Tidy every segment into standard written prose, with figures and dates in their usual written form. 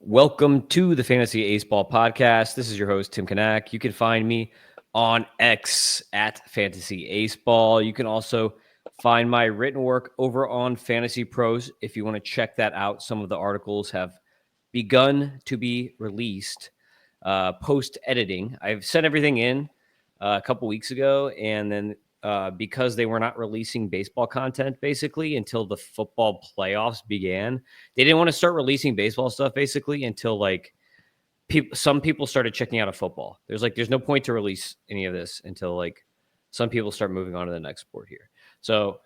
Welcome to the Fantasy Aceball podcast. This is your host, Tim Kanak. You can find me on X at Fantasy Aceball. You can also find my written work over on Fantasy Pros if you want to check that out. Some of the articles have begun to be released post-editing. I've sent everything in a couple weeks ago, and then because they were not releasing baseball content basically until the football playoffs began. They didn't want to start releasing baseball stuff basically until some people started checking out of football. There's no point to release any of this until some people start moving on to the next sport here. So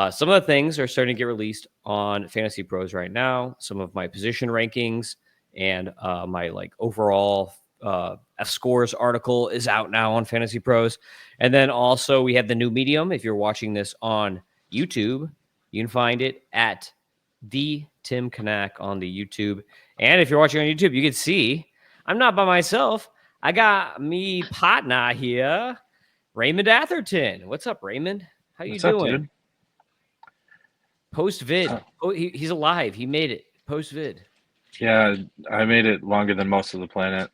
some of the things are starting to get released on Fantasy Pros right now. Some of my position rankings and my overall fScores article is out now on Fantasy Pros. And then also we have the new medium. If you're watching this on YouTube, you can find it at the Tim Kanak on the YouTube. And if you're watching on YouTube, you can see I'm not by myself. I got me partner here, Raymond Atherton. What's up, Raymond? How you doing? Dude? Post vid. He's alive. He made it. Post vid. Yeah, I made it longer than most of the planet.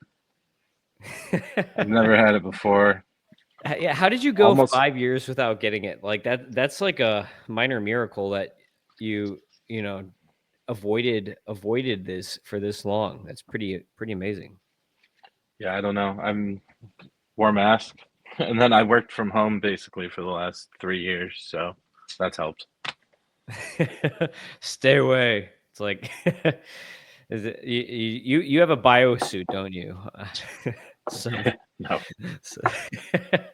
I've never had it before. Yeah, how did you go 5 years without getting it? That's like a minor miracle that you avoided this for this long. That's pretty amazing. Yeah, I don't know. I'm wore a mask, and then I worked from home basically for the last 3 years, so that's helped. Stay away. It's like, is it you have a biosuit, don't you? No.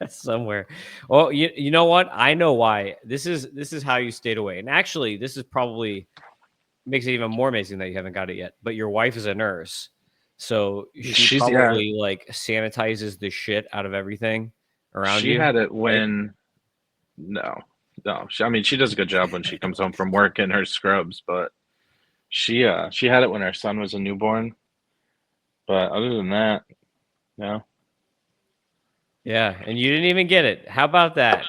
Somewhere. Well, you know what? I know why. This is how you stayed away. And actually, this is probably makes it even more amazing that you haven't got it yet. But your wife is a nurse, so she's probably sanitizes the shit out of everything around you. She had it when no. I mean, she does a good job when she comes home from work in her scrubs, but she had it when our son was a newborn. But other than that, no. Yeah, and you didn't even get it. How about that?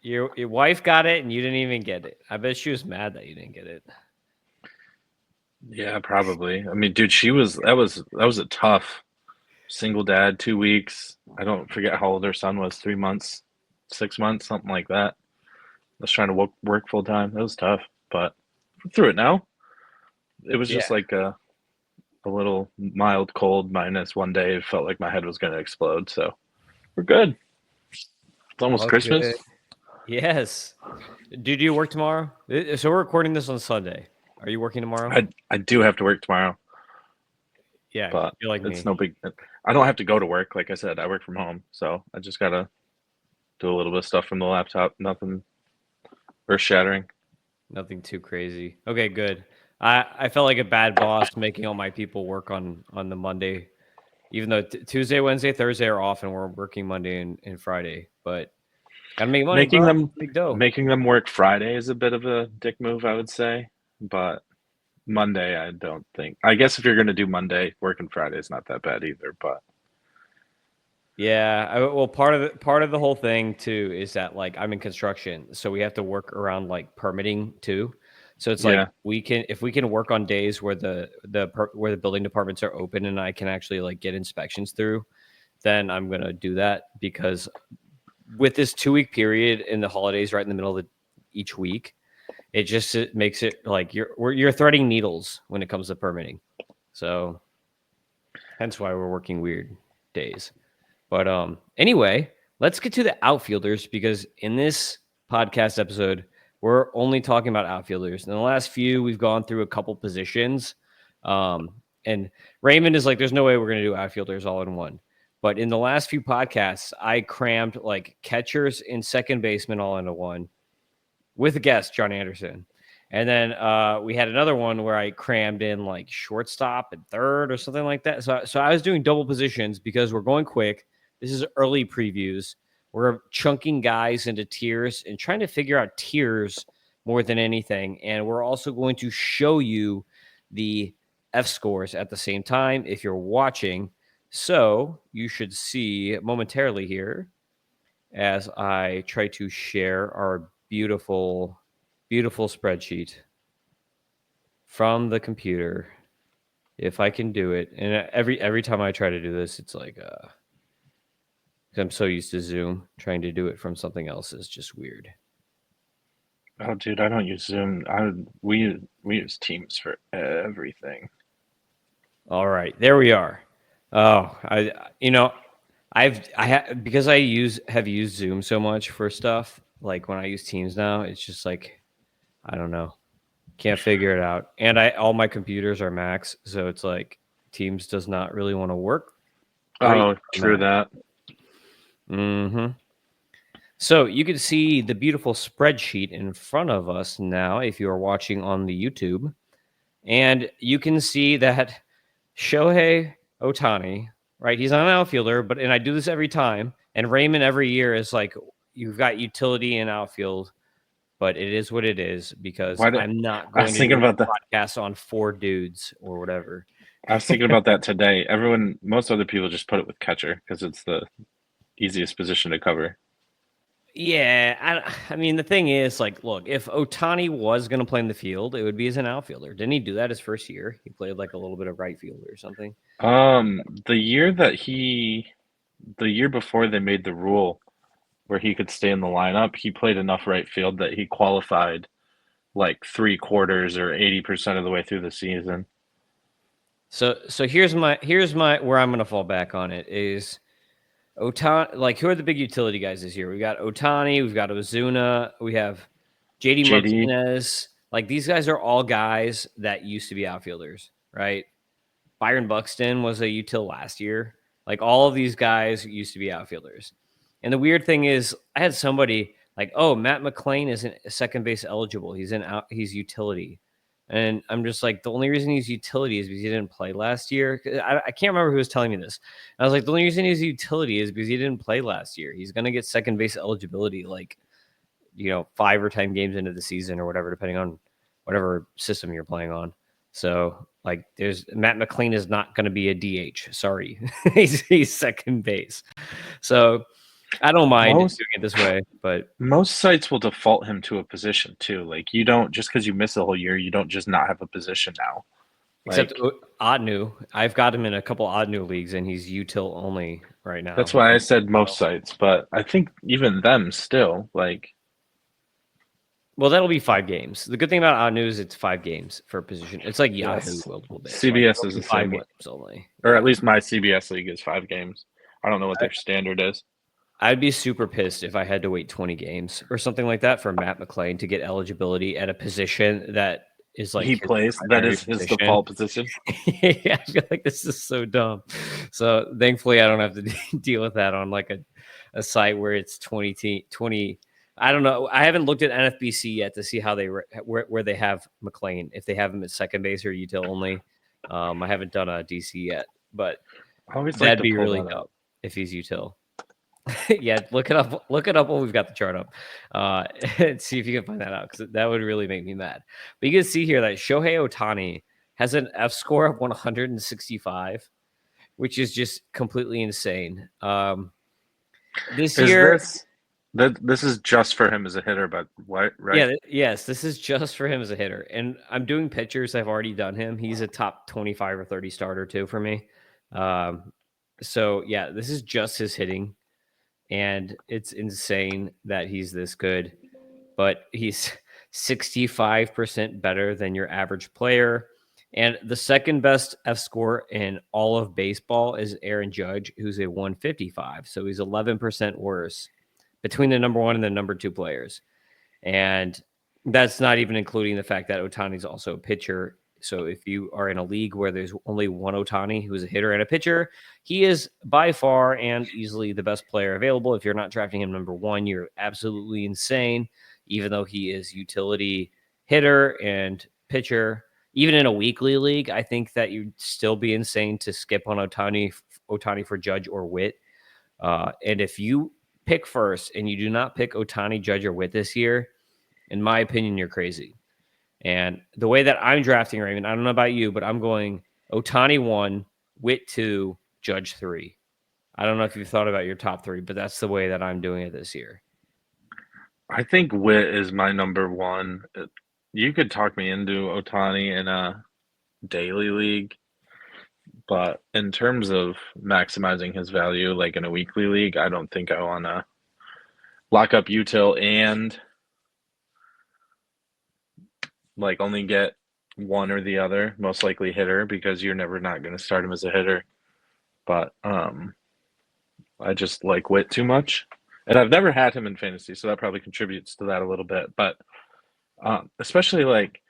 Your wife got it, and you didn't even get it. I bet she was mad that you didn't get it. Yeah, probably. I mean, dude, that was a tough single dad, 2 weeks. I don't forget how old her son was, 3 months, 6 months, something like that. I was trying to work full time. It was tough, but I'm through it now. It was just like a little mild cold minus one day. It felt like my head was going to explode. So we're good. It's almost Christmas. Good. Yes. Do you work tomorrow? So we're recording this on Sunday. Are you working tomorrow? I do have to work tomorrow. Yeah, but you're like it's me. no big. I don't have to go to work. Like I said, I work from home, so I just gotta do a little bit of stuff from the laptop. Nothing earth-shattering. Nothing too crazy. Okay, good. I felt like a bad boss making all my people work on the Monday, even though Tuesday, Wednesday, Thursday are off, and we're working Monday and Friday. But gotta make money, making them work Friday is a bit of a dick move, I would say. But Monday, I don't think. I guess if you're gonna do Monday, working Friday is not that bad either. But yeah, well, part of the whole thing too is that I'm in construction, so we have to work around permitting too. So it's if we can work on days where the building departments are open and I can actually get inspections through, then I'm gonna do that, because with this 2-week period in the holidays right in the middle of each week, it makes it like you're threading needles when it comes to permitting. So hence why we're working weird days. But anyway, let's get to the outfielders, because in this podcast episode, we're only talking about outfielders. In the last few, we've gone through a couple positions. And Raymond is like, there's no way we're going to do outfielders all in one. But in the last few podcasts, I crammed catchers and second baseman all into one with a guest, John Anderson. And then we had another one where I crammed in shortstop and third or something like that. So I was doing double positions because we're going quick. This is early previews. We're chunking guys into tiers and trying to figure out tiers more than anything. And we're also going to show you the fScores at the same time if you're watching. So you should see momentarily here as I try to share our beautiful, beautiful spreadsheet from the computer. if I can do it. And every time I try to do this, it's like 'cause I'm so used to Zoom, trying to do it from something else is just weird. Oh, dude, I don't use Zoom. We use Teams for everything. All right, there we are. Oh, because I have used Zoom so much for stuff. Like when I use Teams now, it's just like I don't know, can't figure it out. And all my computers are Macs, so it's like Teams does not really want to work great Oh, on true Mac. that. Mm-hmm. So you can see the beautiful spreadsheet in front of us now if you are watching on the YouTube. And you can see that Shohei Otani, right? He's not an outfielder, and I do this every time. And Raymond every year is like, you've got utility in outfield, but it is what it is because Why did I'm not I going was to thinking do about that. a podcast on four dudes or whatever. I was thinking about that today. Most other people just put it with catcher because it's the easiest position to cover. Yeah, I mean, the thing is, like, look, if Otani was going to play in the field, it would be as an outfielder. Didn't he do that his first year? He played like a little bit of right field or something. The year that the year before they made the rule where he could stay in the lineup, he played enough right field that he qualified like 3/4 or 80% of the way through the season. So here's my where I'm going to fall back on it is Otani. Like, who are the big utility guys this year? We got Otani, we've got Ozuna, we have JD JD, Martinez. Like, these guys are all guys that used to be outfielders, right? Byron Buxton was a util last year. Like, all of these guys used to be outfielders. And the weird thing is, I had somebody like, "Oh, Matt McClain isn't second base eligible. He's utility." And I'm just like, the only reason he's utility is because he didn't play last year. I can't remember who was telling me this. I was like, the only reason he's utility is because he didn't play last year. He's gonna get second base eligibility, like 5 or 10 games into the season or whatever, depending on whatever system you're playing on. So, like, there's Matt McClain is not going to be a DH. Sorry, he's second base. So I don't mind doing most it this way, but most sites will default him to a position too. Like you don't just because you miss a whole year, you don't just not have a position now. except Like Otnu, I've got him in a couple Otnu leagues, and he's util only right that's now. why I said most sites, but I think even them still like Well, that'll be 5 games. The good thing about Otnu is it's 5 games for a position. It's like Yahoo yes, a little bit. Like, CBS it'll is be the five same way, games only. or at least my CBS league is 5 games. I don't know what their standard is. I'd be super pissed if I had to wait 20 games or something like that for Matt McClain to get eligibility at a position that is like He his plays. That primary is his position. default position. Yeah, I feel like this is so dumb. So thankfully, I don't have to deal with that on like a site where it's 20. I don't know. I haven't looked at NFBC yet to see how where they have McClain, if they have him at second base or util only. I haven't done a DC yet, but I always like that'd to be pull really that dope up. if he's util. Yeah, look it up. Look it up while we've got the chart up, and see if you can find that out because that would really make me mad. But you can see here that Shohei Otani has an F score of 165, which is just completely insane. This Is year, this is just for him as a hitter, but what right? yeah, yes, this is just for him as a hitter, and I'm doing pitchers. I've already done him. He's a top 25 or 30 starter too for me. So yeah, this is just his hitting. And it's insane that he's this good, but he's 65% better than your average player. And the second best F score in all of baseball is Aaron Judge, who's a 155. So he's 11% worse between the number one and the number two players. And that's not even including the fact that Otani's also a pitcher. So if you are in a league where there's only one Otani who's a hitter and a pitcher, he is by far and easily the best player available. If you're not drafting him number one, you're absolutely insane, even though he is utility hitter and pitcher. Even in a weekly league, I think that you'd still be insane to skip on Otani for Judge or Witt. And if you pick first and you do not pick Otani, Judge, or Witt this year, in my opinion, you're crazy. And the way that I'm drafting Raymond, I don't know about you, but I'm going Otani 1, Witt 2, Judge 3. I don't know if you've thought about your top 3, but that's the way that I'm doing it this year. I think Witt is my number one. You could talk me into Otani in a daily league. But in terms of maximizing his value, like in a weekly league, I don't think I want to lock up util and like only get one or the other, most likely hitter, because you're never not going to start him as a hitter. But I just like Witt too much, and I've never had him in fantasy, so that probably contributes to that a little bit. But especially like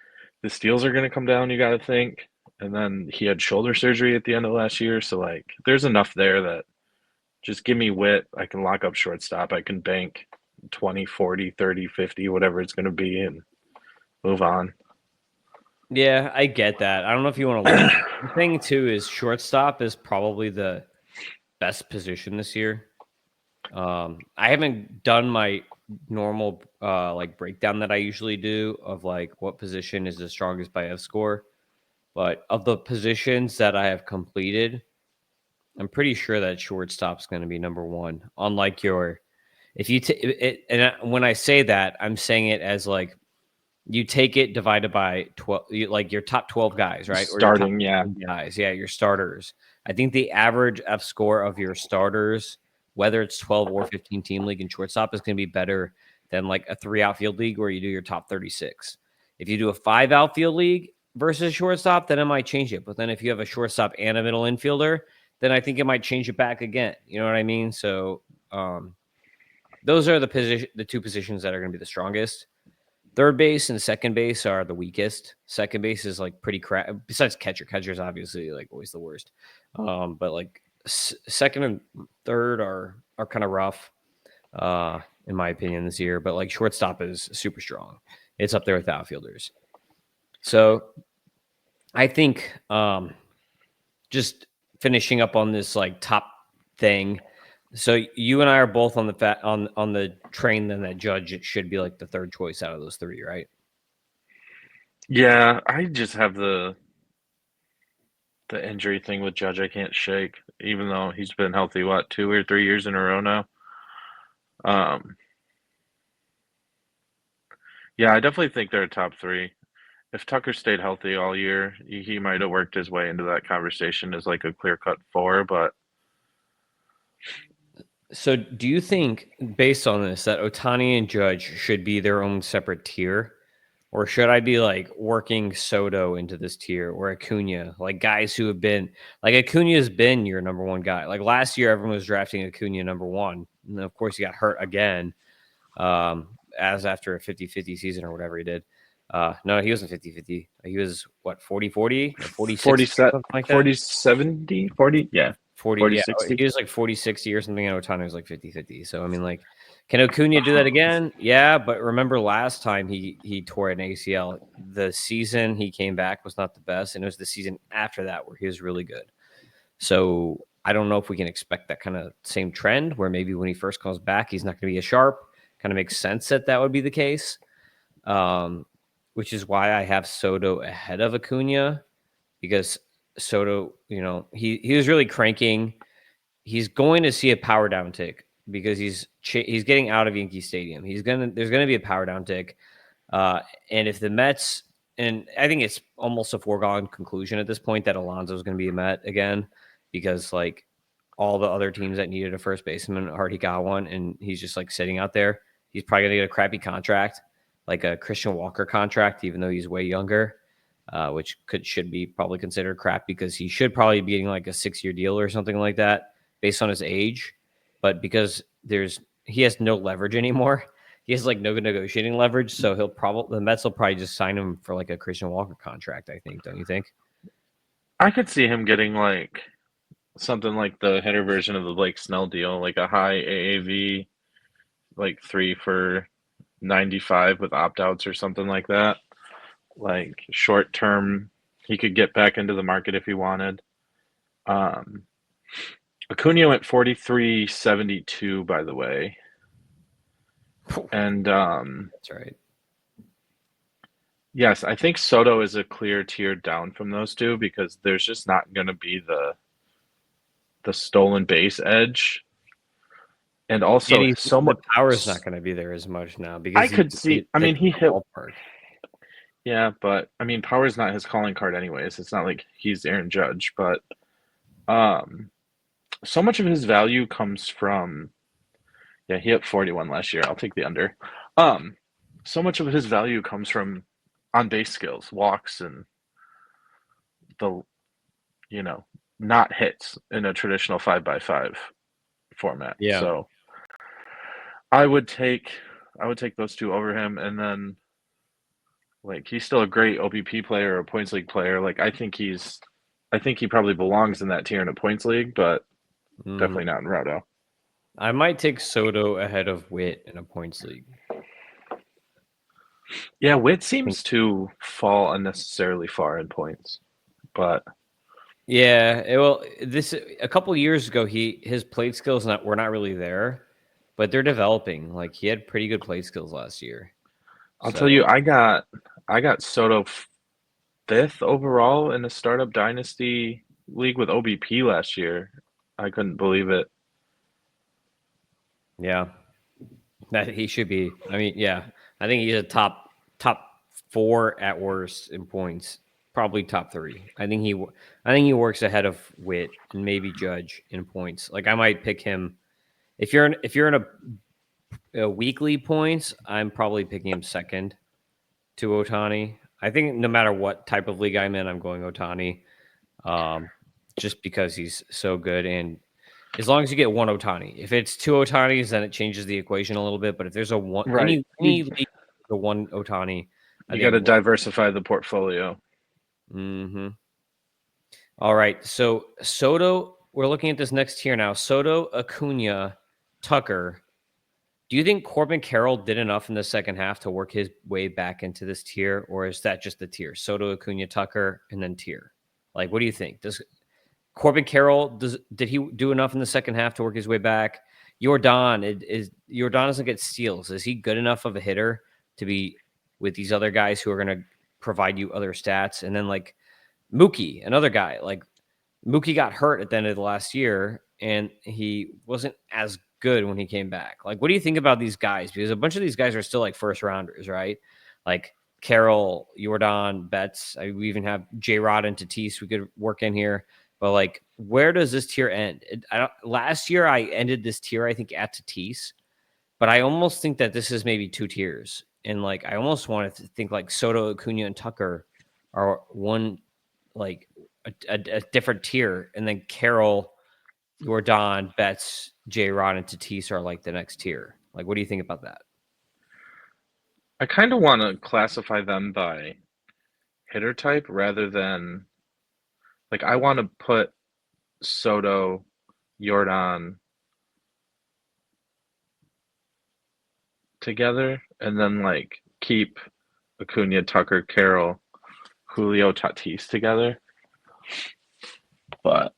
the steals are going to come down, you got to think, and then he had shoulder surgery at the end of last year, so like there's enough there that just give me Witt. I can lock up shortstop. I can bank 20, 40, 30, 50, whatever it's going to be, and move on. Yeah, I get that. I don't know if you want to wait. The thing too is shortstop is probably the best position this year. I haven't done my normal like breakdown that I usually do of like what position is the strongest by fScore, but of the positions that I have completed, I'm pretty sure that shortstop's going to be number one. Unlike your, if you when I say that, I'm saying it as like you take it divided by 12, like your top 12 guys, right? Starting, or your top guys, yeah, your starters. I think the average fScore of your starters, whether it's 12 or 15 team league and shortstop, is going to be better than like a 3 outfield league where you do your top 36. If you do a 5 outfield league versus shortstop, then it might change it. But then if you have a shortstop and a middle infielder, then I think it might change it back again. You know what I mean? So those are the two positions that are going to be the strongest. Third base and second base are the weakest. Second base is like pretty crap. Besides catcher, catcher is obviously like always the worst. But like second and third are kind of rough, in my opinion, this year. But like shortstop is super strong. It's up there with outfielders. So I think just finishing up on this like top thing. So you and I are both on the on the train. Then that Judge it should be like the third choice out of those three, right? Yeah, I just have the injury thing with Judge I can't shake, even though he's been healthy, what, 2 or 3 years in a row now? Yeah, I definitely think they're a top three. If Tucker stayed healthy all year, he might have worked his way into that conversation as like a clear-cut four, but So do you think, based on this, that Ohtani and Judge should be their own separate tier? Or should I be like working Soto into this tier or Acuna, like guys who have been like Acuna has been your number one guy. Like last year, everyone was drafting Acuna number one. And then of course, he got hurt again, as after a 50-50 season or whatever he did. No, he wasn't 50-50. He was what, 40-40 or 46, something like that? 40-70? 40? Yeah. 40, 40, yeah. 60? He was like 40-60 or something, and Ohtani was like 50-50. So I mean, like, can Acuna do that again? Yeah, but remember last time he tore an ACL, the season he came back was not the best, and it was the season after that where he was really good. So I don't know if we can expect that kind of same trend where maybe when he first comes back, he's not going to be as sharp. Kind of makes sense that would be the case, which is why I have Soto ahead of Acuna, because Soto, you know, he was really cranking. He's going to see a power downtick because he's getting out of Yankee Stadium. There's gonna be a power downtick, and if the Mets, and I think it's almost a foregone conclusion at this point that Alonso is going to be a Met again, because like all the other teams that needed a first baseman already got one, and he's just like sitting out there. He's probably gonna get a crappy contract, like a Christian Walker contract, even though he's way younger. Which should be probably considered crap because he should probably be getting like a 6-year deal or something like that based on his age. But because he has no leverage anymore, he has like no negotiating leverage. So the Mets will probably just sign him for like a Christian Walker contract, I think. Don't you think? I could see him getting like something like the hitter version of the Blake Snell deal, like a high AAV, like 3 for 95 with opt-outs or something like that. Like short term, he could get back into the market if he wanted. Acuna went 43.72, by the way. And that's right. Yes, I think Soto is a clear tier down from those two because there's just not going to be the stolen base edge. And also, the power is not going to be there as much now because I could see. I mean, he hit. Ballpark. Yeah, but I mean, power is not his calling card anyways. It's not like he's Aaron Judge, but So much of his value comes from, yeah, he hit 41 last year. I'll take the under. Um, so much of his value comes from on base skills, walks, and the, you know, not hits in a traditional 5x5 format. Yeah. So I would take those two over him, and then like he's still a great OBP player or a points league player. Like I think he probably belongs in that tier in a points league, but definitely not in Roto. I might take Soto ahead of Witt in a points league. Yeah, Witt seems to fall unnecessarily far in points, but yeah, this a couple years ago, his plate skills were not really there, but they're developing. Like he had pretty good plate skills last year. I'll So tell you, I got Soto fifth overall in a startup dynasty league with OBP last year. I couldn't believe it. yeah, that he should be. I mean, yeah, I think he's a top 4 at worst in points, probably top 3. I think he works ahead of Witt and maybe Judge in points. Like I might pick him if you're in a weekly points. I'm probably picking him second to Otani. I think no matter what type of league I'm in, I'm going Otani, just because he's so good. And as long as you get one Otani, if it's two Otanis, then it changes the equation a little bit. But if there's a one, Right. any league, the one Otani, I You got think. to diversify the portfolio. Mm-hmm. All right, so Soto. We're looking at this next tier now. Soto, Acuna, Tucker. Do you think Corbin Carroll did enough in the second half to work his way back into this tier, or is that just the tier? Soto, Acuna, Tucker, and then tier. Like, what do you think? Does Corbin Carroll did he do enough in the second half to work his way back? Jordan doesn't get steals. Is he good enough of a hitter to be with these other guys who are going to provide you other stats? And then like Mookie, another guy, like Mookie got hurt at the end of the last year, and he wasn't as good when he came back. Like, what do you think about these guys? Because a bunch of these guys are still like first rounders, right? Like Carroll, Jordan, Betts. We even have J. Rod and Tatis we could work in here. But like, where does this tier end? Last year, I ended this tier, I think, at Tatis, but I almost think that this is maybe 2 tiers. And like, I almost wanted to think like Soto, Acuna, and Tucker are one, like a different tier, and then Carroll, Jordan, Betts, J. Rod, and Tatis are like the next tier. Like, what do you think about that? I kind of want to classify them by hitter type rather than like I want to put Soto, Jordan together and then like keep Acuna, Tucker, Carroll, Julio, Tatis together. But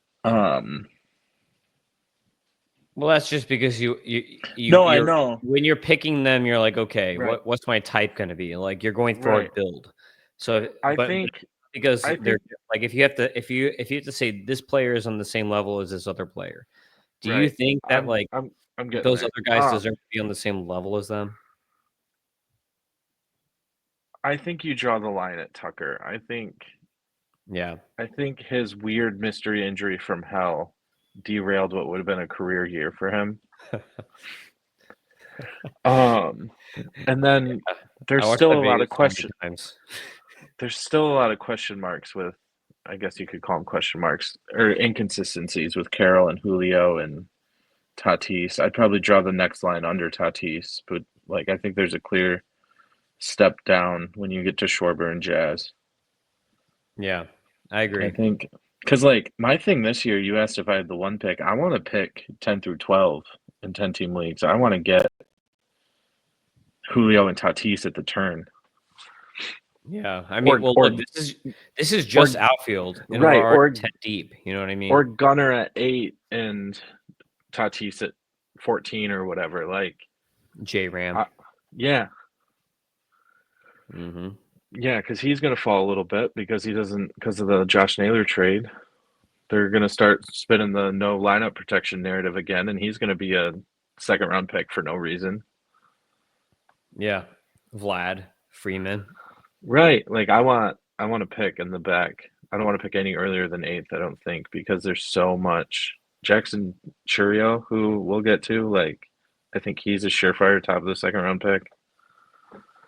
Well, that's just because you no, I you're know. when you're picking them, you're like, okay, Right. what's my type going to be? Like you're going for a Right. build. So, I but think because I they're think like, if you have to say this player is on the same level as this other player, do you right. think that like I'm getting those there. other guys deserve to be on the same level as them? I think you draw the line at Tucker. Yeah. I think his weird mystery injury from hell derailed what would have been a career year for him. Um, and then I there's watched still that a lot video of so many question. times. There's still a lot of question marks with, I guess you could call them question marks or inconsistencies with Carroll and Julio and Tatis. I'd probably draw the next line under Tatis, but like I think there's a clear step down when you get to Schwarber and Jazz. Yeah, I I agree. think because like my thing this year, you asked if I had the one pick. I want to pick 10 through 12 in 10 team leagues. I want to get Julio and Tatis at the turn. Yeah, I mean, Or well, or look, this is just or outfield, and we're right, already 10 deep. You know what I mean? or Gunner at 8 and Tatis at 14 or whatever. Like J Ram. I, yeah. Mm-hmm. Yeah, because he's going to fall a little bit because he doesn't because of the Josh Naylor trade. They're going to start spinning the no lineup protection narrative again, and he's going to be a second round pick for no reason. Yeah, Vlad Freeman. Right. Like I want to pick in the back I don't want to pick any earlier than 8th, I don't think, because there's so much. Jackson Churio, who we'll get to, like, I think he's a surefire top of the second round pick.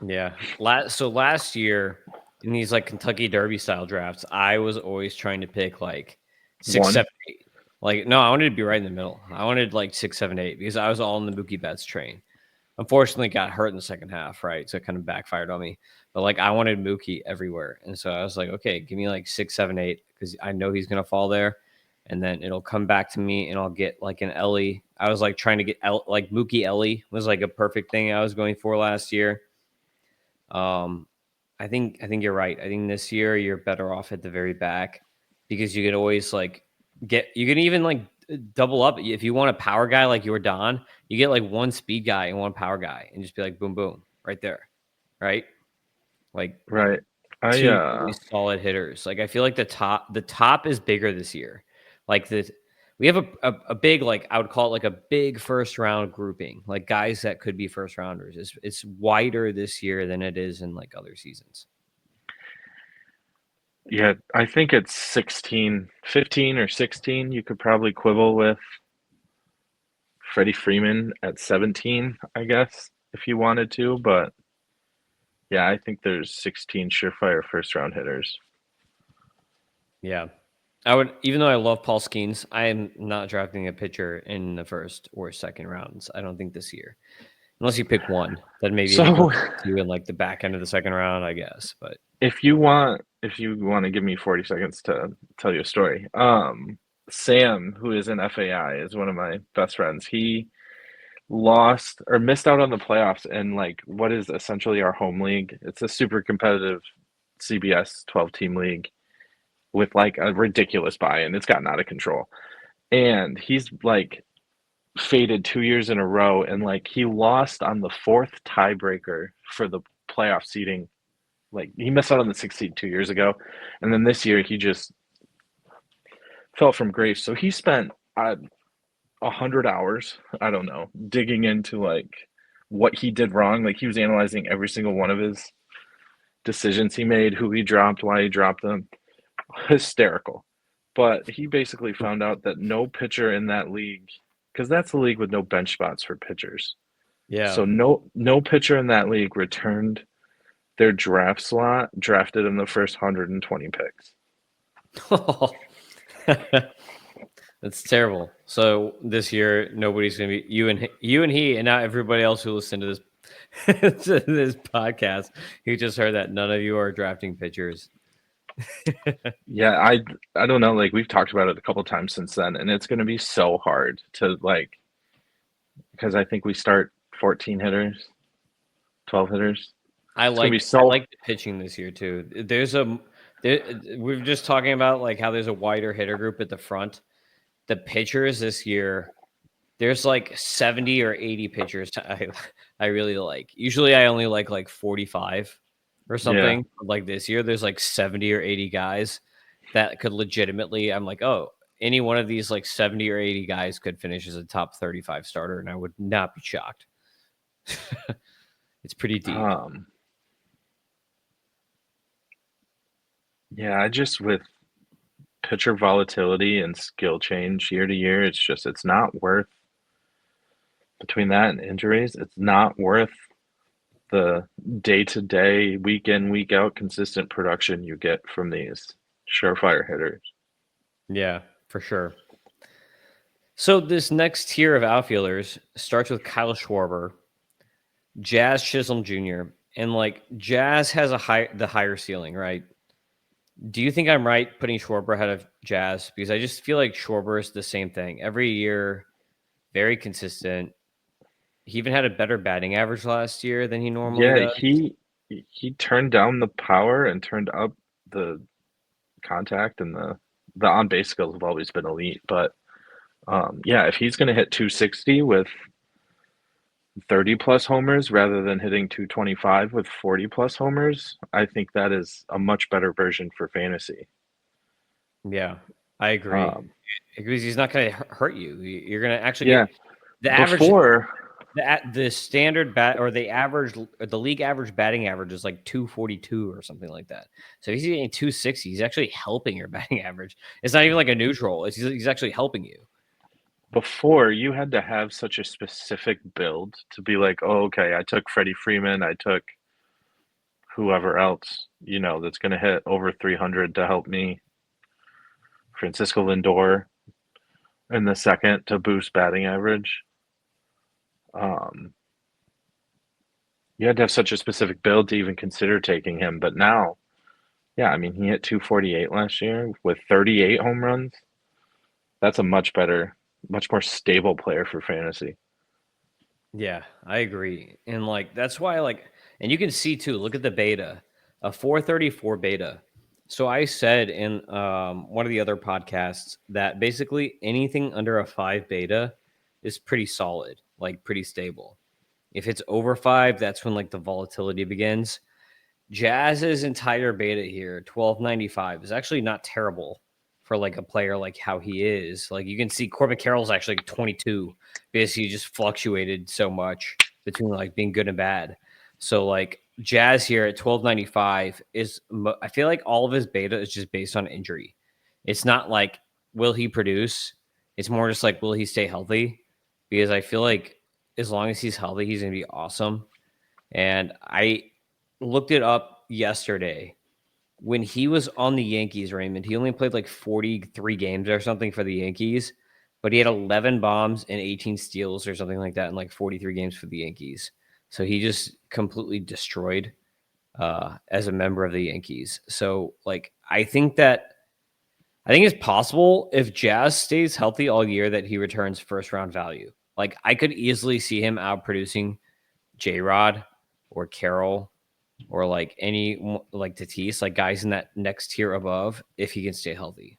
Yeah. So last year in these like Kentucky Derby style drafts, I was always trying to pick like 6, 7, 8. Like, no, I wanted to be right in the middle. I wanted like 6, 7, 8 because I was all in the Mookie Betts train. Unfortunately, got hurt in the second half, right? So it kind of backfired on me. But like, I wanted Mookie everywhere, and so I was like, okay, give me like 6, 7, 8 because I know he's gonna fall there, and then it'll come back to me, and I'll get like an Ellie. I was like trying to get like Mookie Ellie was like a perfect thing I was going for last year. I think you're right. I think this year you're better off at the very back because you could always like you can even like double up if you want a power guy like your Don. You get like one speed guy and one power guy and just be like boom boom right there, right? Like Right. two really solid hitters. Like I feel like the top is bigger this year. Like we have a big like I would call it like a big first round grouping, like guys that could be first rounders. It's wider this year than it is in like other seasons. Yeah, I think it's 16, 15 or 16. You could probably quibble with Freddie Freeman at 17, I guess, if you wanted to, but yeah, I think there's 16 surefire first round hitters. Yeah. I would, even though I love Paul Skeens, I am not drafting a pitcher in the first or second rounds. I don't think this year, unless you pick one, then maybe it So goes to in like the back end of the second round, I guess. But if you want to give me 40 seconds to tell you a story, Sam, who is in FAI, is one of my best friends. He lost or missed out on the playoffs in like what is essentially our home league. It's a super competitive CBS 12 team league with like a ridiculous buy-in. It's gotten out of control. And he's like faded 2 years in a row, and like he lost on the fourth tiebreaker for the playoff seeding. Like he missed out on the 16 2 years ago, and then this year he just fell from grace. So he spent 100 hours, I don't know, digging into like what he did wrong. Like he was analyzing every single one of his decisions he made, who he dropped, why he dropped them. Hysterical. But he basically found out that no pitcher in that league, because that's a league with no bench spots for pitchers. yeah. So no pitcher in that league returned their draft slot, drafted in the first 120 picks. That's terrible. So this year, nobody's gonna be you and he, and now everybody else who listened to this to this podcast. Who just heard that none of you are drafting pitchers. Yeah, I don't know. Like we've talked about it a couple times since then, and it's going to be so hard to like because I think we start 14 hitters, 12 hitters. I It's going to be like so the pitching this year too. We're just talking about like how there's a wider hitter group at the front. The pitchers this year, there's like 70 or 80 pitchers I really like. Usually I only like 45 or yeah. something. Like this year, there's like 70 or 80 guys that could legitimately, I'm like, oh, any one of these like 70 or 80 guys could finish as a top 35 starter, and I would not be shocked. It's pretty deep. Yeah, I just with pitcher volatility and skill change year to year, it's not worth between that and injuries, it's not worth the day to day, week in, week out consistent production you get from these surefire hitters. Yeah, for sure. So this next tier of outfielders starts with Kyle Schwarber, Jazz Chisholm Jr., and like Jazz has the higher ceiling, right? Do you think I'm right putting Schwarber ahead of Jazz? Because I just feel like Schwarber is the same thing every year, very consistent. He even had a better batting average last year than he normally Yeah, does. he turned down the power and turned up the contact, and the on base skills have always been elite. But yeah, if he's going to hit 260 with 30 plus homers rather than hitting 225 with 40 plus homers, I think that is a much better version for fantasy. Yeah, I agree. Um, Because he's not going to hurt you. You're going to actually yeah, get the average. before the standard bat or the league average batting average is like 242 or something like that. So he's getting 260. He's actually helping your batting average. It's not even like a neutral. He's actually helping you. Before, you had to have such a specific build to be like, oh, okay, I took Freddie Freeman, I took whoever else, that's going to hit over 300 to help me. Francisco Lindor in the second to boost batting average. Um, you had to have such a specific build to even consider taking him. But now, yeah, I mean, he hit 248 last year with 38 home runs. That's a much better, much more stable player for fantasy. Yeah, I agree. And that's why and you can see too, look at the beta, a 434 beta. So I said in one of the other podcasts that basically anything under a 5 beta is pretty solid, like pretty stable. If it's over 5, that's when the volatility begins. Jazz's entire beta here, 1295, is actually not terrible for a player like how he is. You can see Corbin Carroll's actually 22 because he just fluctuated so much between being good and bad. So Jazz here at 1295 is, I feel like all of his beta is just based on injury. It's not will he produce? It's more just will he stay healthy? Because I feel like as long as he's healthy, he's going to be awesome. And I looked it up yesterday. When he was on the Yankees, Raymond, he only played 43 games or something for the Yankees, but he had 11 bombs and 18 steals or something like that in 43 games for the Yankees. So he just completely destroyed as a member of the Yankees. So I think it's possible if Jazz stays healthy all year that he returns first round value. I could easily see him out producing J-Rod or Carroll or any Tatis, guys in that next tier above, if he can stay healthy.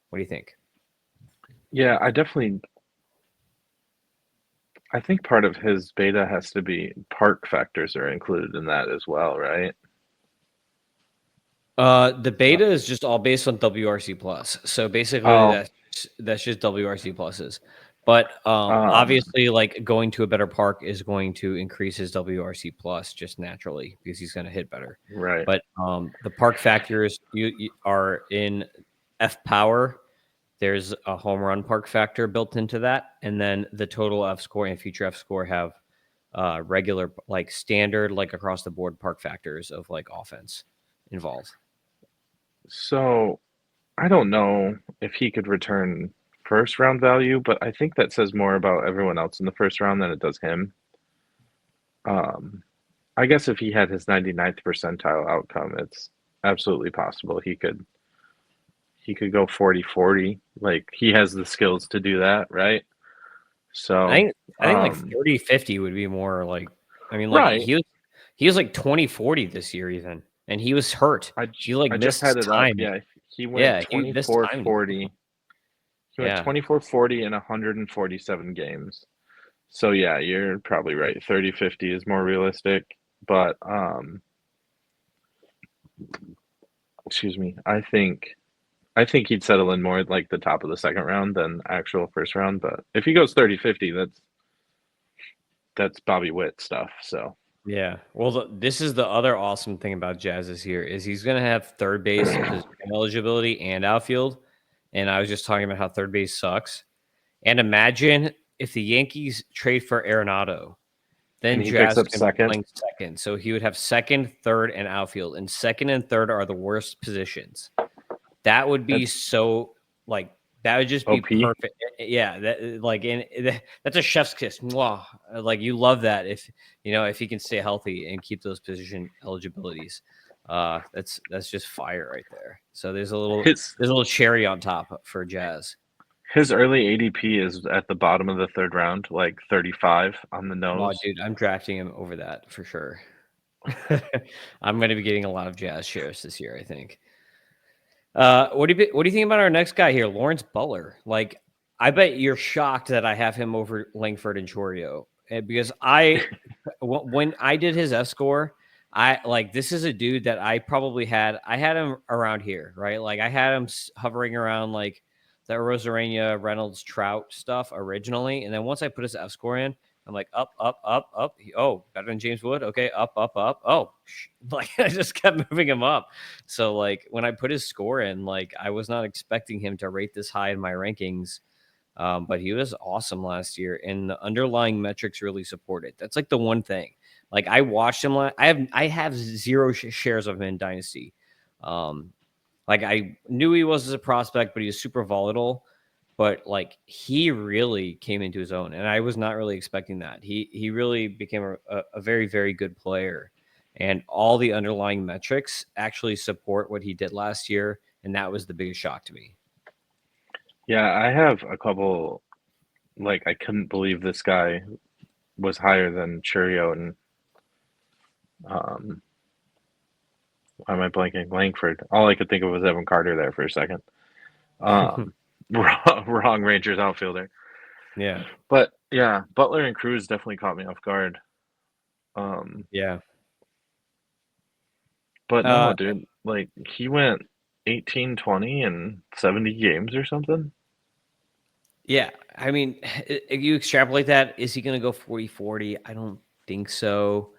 What do you think? Yeah, I think part of his beta has to be park factors are included in that as well, right? The beta is just all based on WRC plus. So basically Oh, that's just WRC pluses. But um, obviously going to a better park is going to increase his WRC plus just naturally because he's going to hit better. right. But the park factors you are in F power. There's a home run park factor built into that, and then the total F score and future F score have regular standard across the board park factors of offense involved. So I don't know if he could return first round value, but I think that says more about everyone else in the first round than it does him. Um, I guess if he had his 99th percentile outcome, it's absolutely possible he could go 40-40. Like he has the skills to do that, right? I So, think I think 30-50 would be more right. he was 20-40 this year even, and he was hurt. He I just had missed it up. time. Yeah, he went Yeah, he missed time to get 24-40. He went yeah. 24-40 in 147 games. So yeah, you're probably right. 30-50 is more realistic, but excuse me. I think he'd settle in more like the top of the second round than actual first round, but if he goes 30-50, that's Bobby Witt stuff. So, Yeah. Well, this is the other awesome thing about Jazz this year is he's going to have third base position eligibility and outfield. And I was just talking about how third base sucks. And imagine if the Yankees trade for Arenado, and then he picks Jazz up can be second. playing second. So he would have second, third, and outfield. And second and third are the worst positions. That would be That's so that would just be OP. perfect. Yeah, that's a chef's kiss. Mwah. You love that if he can stay healthy and keep those position eligibilities. That's just fire right there. So there's a His little cherry on top for Jazz. his early ADP is at the bottom of the third round, like 35 on the Oh, nose. dude, I'm drafting him over that for sure. I'm going to be getting a lot of Jazz shares this year, I think. What do you think about our next guy here, Lawrence Butler? I bet you're shocked that I have him over Langford and Chorio because when I did his F score, this is a dude that I probably I had him around here, right? I had him hovering around that Rosarena, Reynolds, Trout stuff originally, and then once I put his F score in, I'm like, up, up, up, up. Oh, better than James Wood. Okay, up, up, up. Oh, like I just kept moving him up. So like when I put his score in, like I was not expecting him to rate this high in my rankings. But he was awesome last year, and the underlying metrics really support it. That's like the one thing. Like I watched him. I have zero shares of him in Dynasty. Like I knew he was a prospect, but he was super volatile. But like he really came into his own, and I was not really expecting that. He really became a very, very good player, and all the underlying metrics actually support what he did last year, and that was the biggest shock to me. Yeah, I have a couple. Like, I couldn't believe this guy was higher than Churio and why am I blanking? Langford. All I could think of was Evan Carter there for a second. Wrong Rangers outfielder. Yeah. But yeah, Butler and Cruz definitely caught me off guard. Yeah. But no, dude, like he went 18, 20 in 70 games or something. Yeah. I mean, if you extrapolate that, is he going to go 40-40? I don't think so.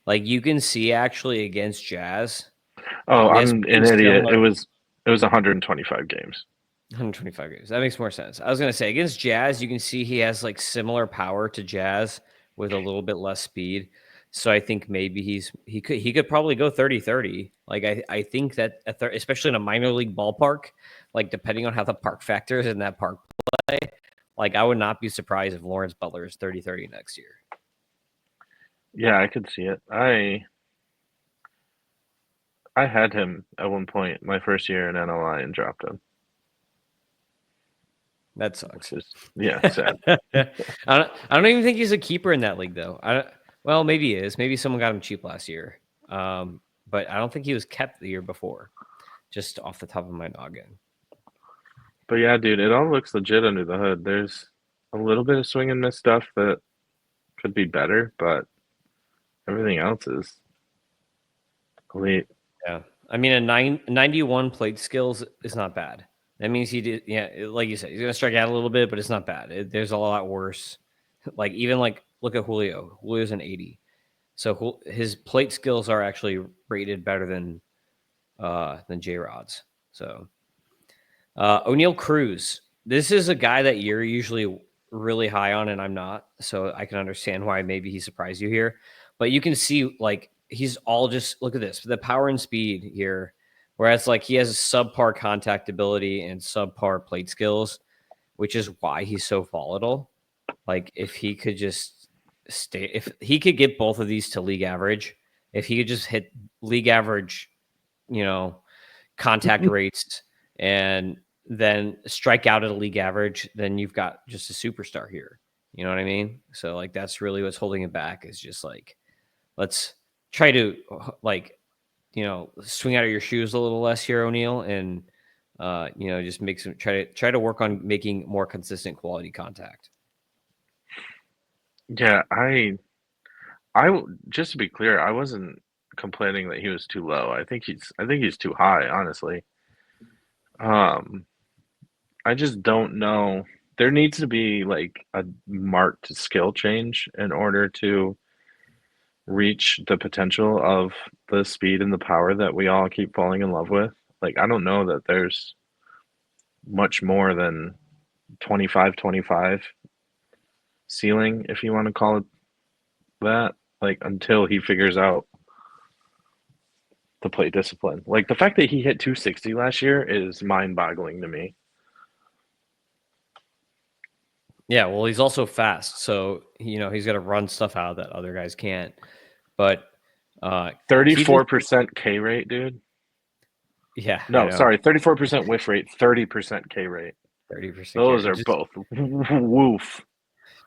Like you can see actually against Jazz. Oh, Yes, I'm an idiot. It was 125 games. 125 games. That makes more sense. I was going to say against Jazz, you can see he has like similar power to Jazz with a little bit less speed. So I think maybe he could probably go 30-30. Like I think that especially in a minor league ballpark, like depending on how the park factors in that park play, like I would not be surprised if Lawrence Butler is 30-30 next year. Yeah, I could see it. I had him at one point my first year in NLI and dropped him. That sucks. Yeah, sad. I don't even think he's a keeper in that league though. Well, maybe he is. Maybe someone got him cheap last year. But I don't think he was kept the year before. Just off the top of my noggin. But yeah, dude, it all looks legit under the hood. There's a little bit of swing and miss stuff that could be better, but everything else is elite. Yeah. I mean, a 91 plate skills is not bad. That means he did, yeah, like you said, he's going to strike out a little bit, but it's not bad. There's a lot worse. Like, even like, look at Julio. Julio's an 80. So his plate skills are actually rated better than J-Rod's. So, O'Neal Cruz. This is a guy that you're usually really high on, and I'm not. So I can understand why maybe he surprised you here. But you can see, like, he's all just look at this the power and speed here. Whereas, like, he has subpar contact ability and subpar plate skills, which is why he's so volatile. Like, if he could just if he could get both of these to league average, if he could just hit league average, contact rates and then strike out at a league average, then you've got just a superstar here. You know what I mean? So like that's really what's holding it back is just like let's try to swing out of your shoes a little less here, O'Neal, and just make some try to work on making more consistent quality contact. Yeah, I just to be clear, I wasn't complaining that he was too low. I think he's too high, honestly. I just don't know. There needs to be like a marked skill change in order to reach the potential of the speed and the power that we all keep falling in love with. Like, I don't know that there's much more than 25 ceiling, if you want to call it that, like until he figures out the play discipline. Like the fact that he hit 260 last year is mind-boggling to me. Yeah, well, he's also fast, so he's got to run stuff out that other guys can't. But 34% K rate, dude. Yeah. No, sorry, 34% whiff rate, 30% K rate. 30%. Those are both woof.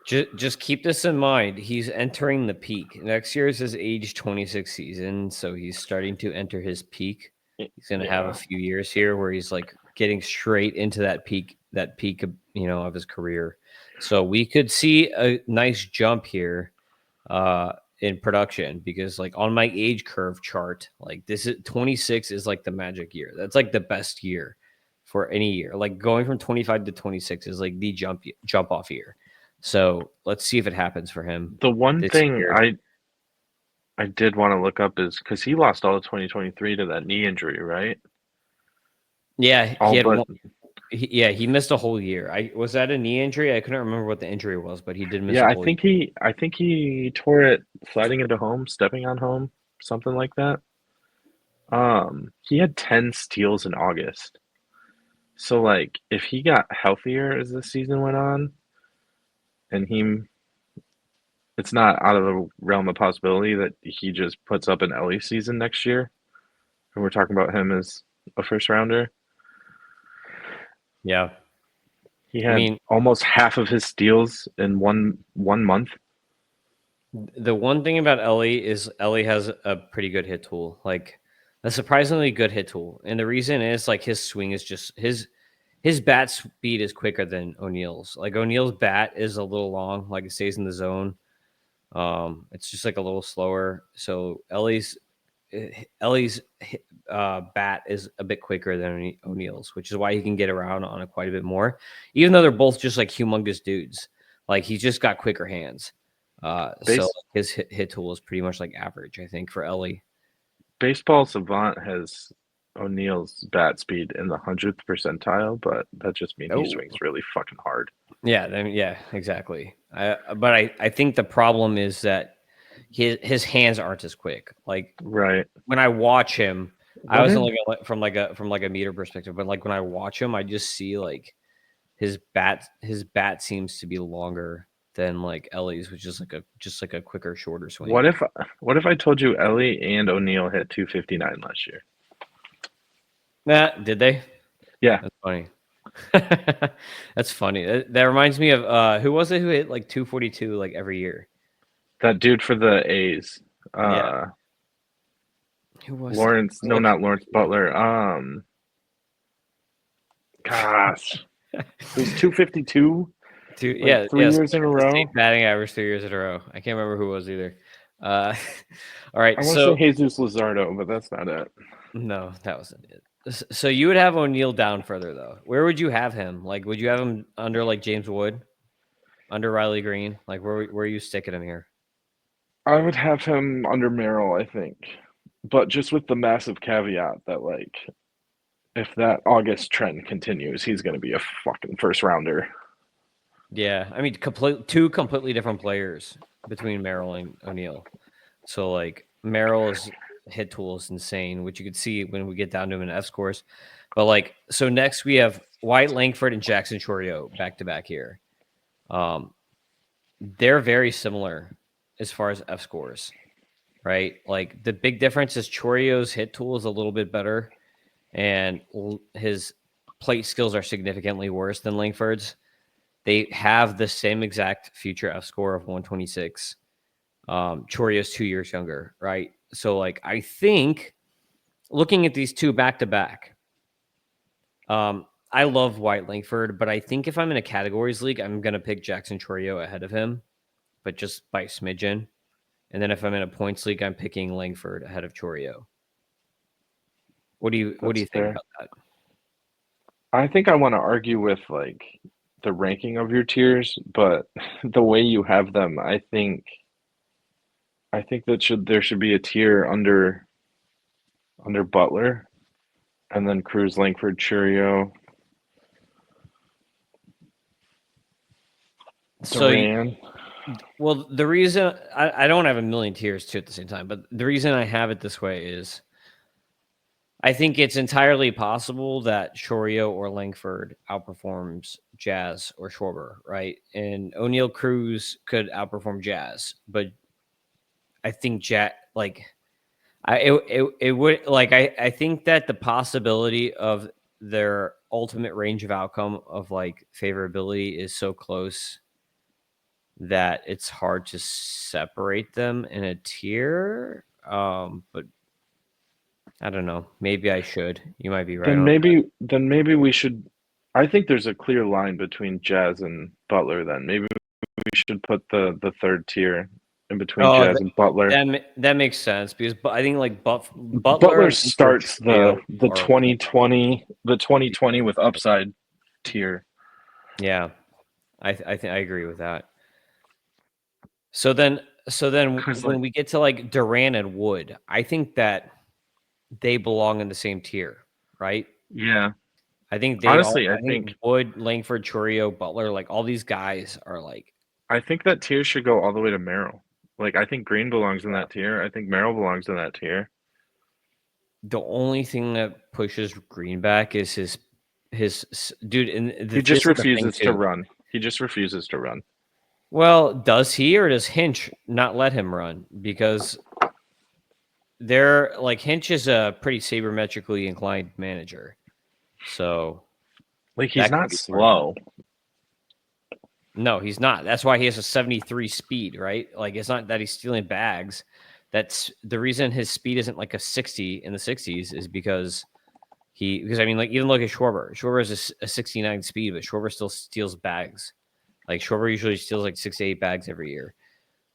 Just keep this in mind. He's entering the peak. Next year is his age 26 season, so he's starting to enter his peak. He's going to have a few years here where he's like getting straight into that peak of his career. So we could see a nice jump here in production because like on my age curve chart, like this is 26 is like the magic year. That's like the best year for any year. Like going from 25 to 26 is like the jump off year. So let's see if it happens for him. The one this thing year. I did want to look up is because he lost all of 2023 to that knee injury, right? Yeah, All he had but one. He missed a whole year. Was that a knee injury? I couldn't remember what the injury was, but he did miss yeah, a I whole year. think he tore it sliding into home, stepping on home, something like that. He had 10 steals in August. So like if he got healthier as the season went on, and it's not out of the realm of possibility that he just puts up an Ellie season next year. And we're talking about him as a first rounder. Yeah, He I had mean, almost half of his steals in one month. the one thing about Ellie is Ellie has a pretty good hit tool, like a surprisingly good hit tool, and the reason is like his swing is just his bat speed is quicker than O'Neill's. Like O'Neill's bat is a little long, like it stays in the zone. It's just like a little slower. So Ellie's bat is a bit quicker than O'Neill's, which is why he can get around on it quite a bit more. Even though they're both just like humongous dudes, like he's just got quicker hands. So Base his hit tool is pretty much like average, I think, for Ellie. Baseball Savant has O'Neill's bat speed in the 100th percentile, but that just means he Oh, swings really fucking hard. yeah, yeah, exactly. But I think the problem is that his hands aren't as quick. Like Right. when I watch him, I What wasn't did looking at it from like a meter perspective, but like when I watch him, I just see like his bat seems to be longer than like Ellie's, which is like a quicker, shorter swing. what if what if I told you Ellie and O'Neill hit 259 last year? Nah, did they? Yeah, That's funny. That's funny. That reminds me of who was it who hit like 242 like every year? that dude for the A's. Yeah, Uh who was it? Lawrence, no, not Lawrence Butler. Gosh. It was 252 like Yeah, three yes, years in a the same row. batting average 3 years in a row. I can't remember who it was either. Uh, all right, I want to so say Jesus Luzardo, but that's not it. no, that wasn't it. So you would have O'Neal down further though. Where would you have him? Like, would you have him under like James Wood, under Riley Green? Like, where are you sticking him here? I would have him under Merrill, I think. But just with the massive caveat that like if that August trend continues, he's going to be a fucking first rounder. Yeah, I mean, two completely different players between Merrill and O'Neal. So like Merrill's hit tool is insane, which you could see when we get down to him in fScores. But like, so next we have White Langford and Jackson Chorio back to back here. They're very similar as far as fScores, right? Like the big difference is Chorio's hit tool is a little bit better, and his plate skills are significantly worse than Langford's. They have the same exact future fScore of 126. Chorio's 2 years younger, right? So like I think looking at these two back to back, I love White Langford, but I think if I'm in a categories league, I'm gonna pick Jackson Chorio ahead of him, but just by smidgen. And then if I'm in a points league, I'm picking Langford ahead of Chorio. What do you That's think fair. about that? I think I want to argue with like the ranking of your tiers, but the way you have them, I think that there should be a tier under Butler, and then Cruz, Langford, Churio, So, Duran. well, the reason I don't have a million tiers too at the same time, but the reason I have it this way is I think it's entirely possible that Chorio or Langford outperforms Jazz or Schwarber, right? And O'Neal Cruz could outperform Jazz, but I think it would like I think that the possibility of their ultimate range of outcome of like favorability is so close that it's hard to separate them in a tier. But I don't know. Maybe I should. You might be right Then on that. maybe we should. I think there's a clear line between Jazz and Butler. Then maybe we should put the third tier in between Oh, Jazz and Butler. that makes sense because I think like Butler Butler and Langford starts Trio the are 2020 with upside tier. yeah. I think I agree with that. So then Because when we get to like Duran and Wood, I think that they belong in the same tier, right? yeah, I think they all. honestly, I think Wood, Langford, Churio, Butler, like all these guys are like. I think that tier should go all the way to Merrill. Like I think Green belongs in Yeah. that tier. I think Merrill belongs in that tier. The only thing that pushes Green back is his dude. And He just this is the thing refuses to too. run. He just refuses to run. Well, does he or does Hinch not let him run? Because they're like Hinch is a pretty sabermetrically inclined manager, so Like he's that could not be part of it. slow. No, he's not. That's why he has a 73 speed, right? Like it's not that he's stealing bags. That's the reason his speed isn't like a 60 in the 60s is because I mean like even look at Schwarber. Schwarber has a 69 speed, but Schwarber still steals bags. Like Schwarber usually steals like 6 to 8 bags every year.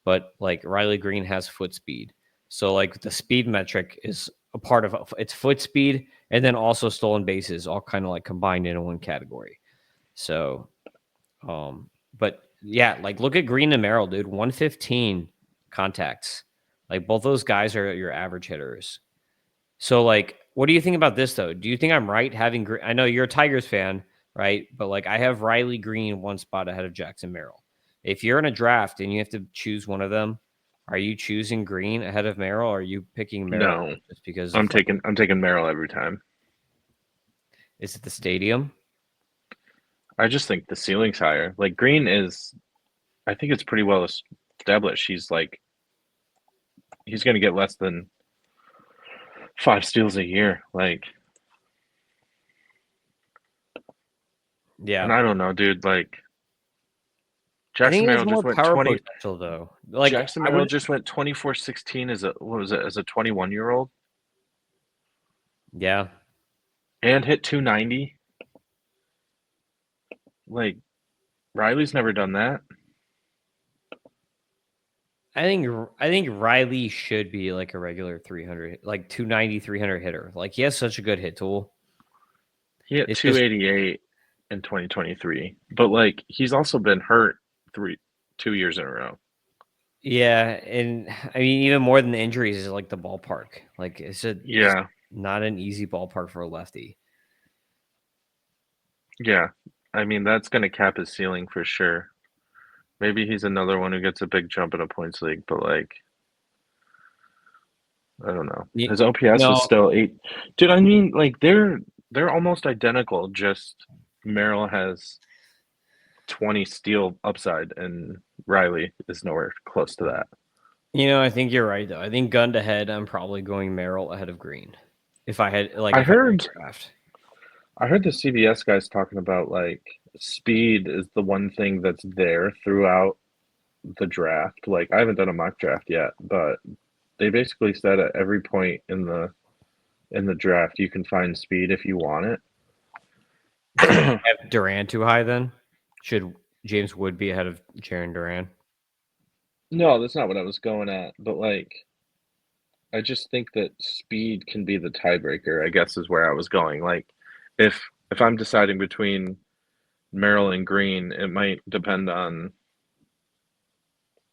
But like Riley Green has foot speed. So like the speed metric is a part of it's foot speed and then also stolen bases all kind of like combined into one category. So but yeah, like look at Green and Merrill, dude. 115 contacts. Like both those guys are your average hitters. So like, what do you think about this though? Do you think I'm right having? I know you're a Tigers fan, right? But like, I have Riley Green one spot ahead of Jackson Merrill. If you're in a draft and you have to choose one of them, are you choosing Green ahead of Merrill? Or are you picking Merrill No, just because of like, I'm taking Merrill every time. is it the stadium? I just think the ceiling's higher. Like Green is, I think it's pretty well established. He's going to get less than 5 steals a year. Like, and Yeah, I don't know, dude. Like I Jackson think it has Merrill just more went power 20. potential though. Like Jackson I Merrill would, just went 24-16 as a what was it as a 21-year-old yeah. and hit 290. Like Riley's never done that. I think Riley should be like a regular 300, like 290, 300 hitter. Like he has such a good hit tool. He hit It's just 288 in 2023, but like he's also been hurt 2 years in a row. yeah, and I mean even more than the injuries is like the ballpark. Like it's just Yeah, not an easy ballpark for a lefty. yeah. I mean that's gonna cap his ceiling for sure. Maybe he's another one who gets a big jump in a points league, but like I don't know. You, His OPS was no, still 8. Dude, I mean like they're almost identical. Just Merrill has 20 steal upside, and Riley is nowhere close to that. I think you're right though. I think gun to head, I'm probably going Merrill ahead of Green. I If I had heard a draft. I heard the CBS guys talking about like speed is the one thing that's there throughout the draft. Like I haven't done a mock draft yet, but they basically said at every point in the draft you can find speed if you want So do it. you have Duran too high then? Should James Wood be ahead of Jaron Duran? No, that's not what I was going at, but like I just think that speed can be the tiebreaker, I guess is where I was going. Like if I'm deciding between Merrill and Green, it might depend on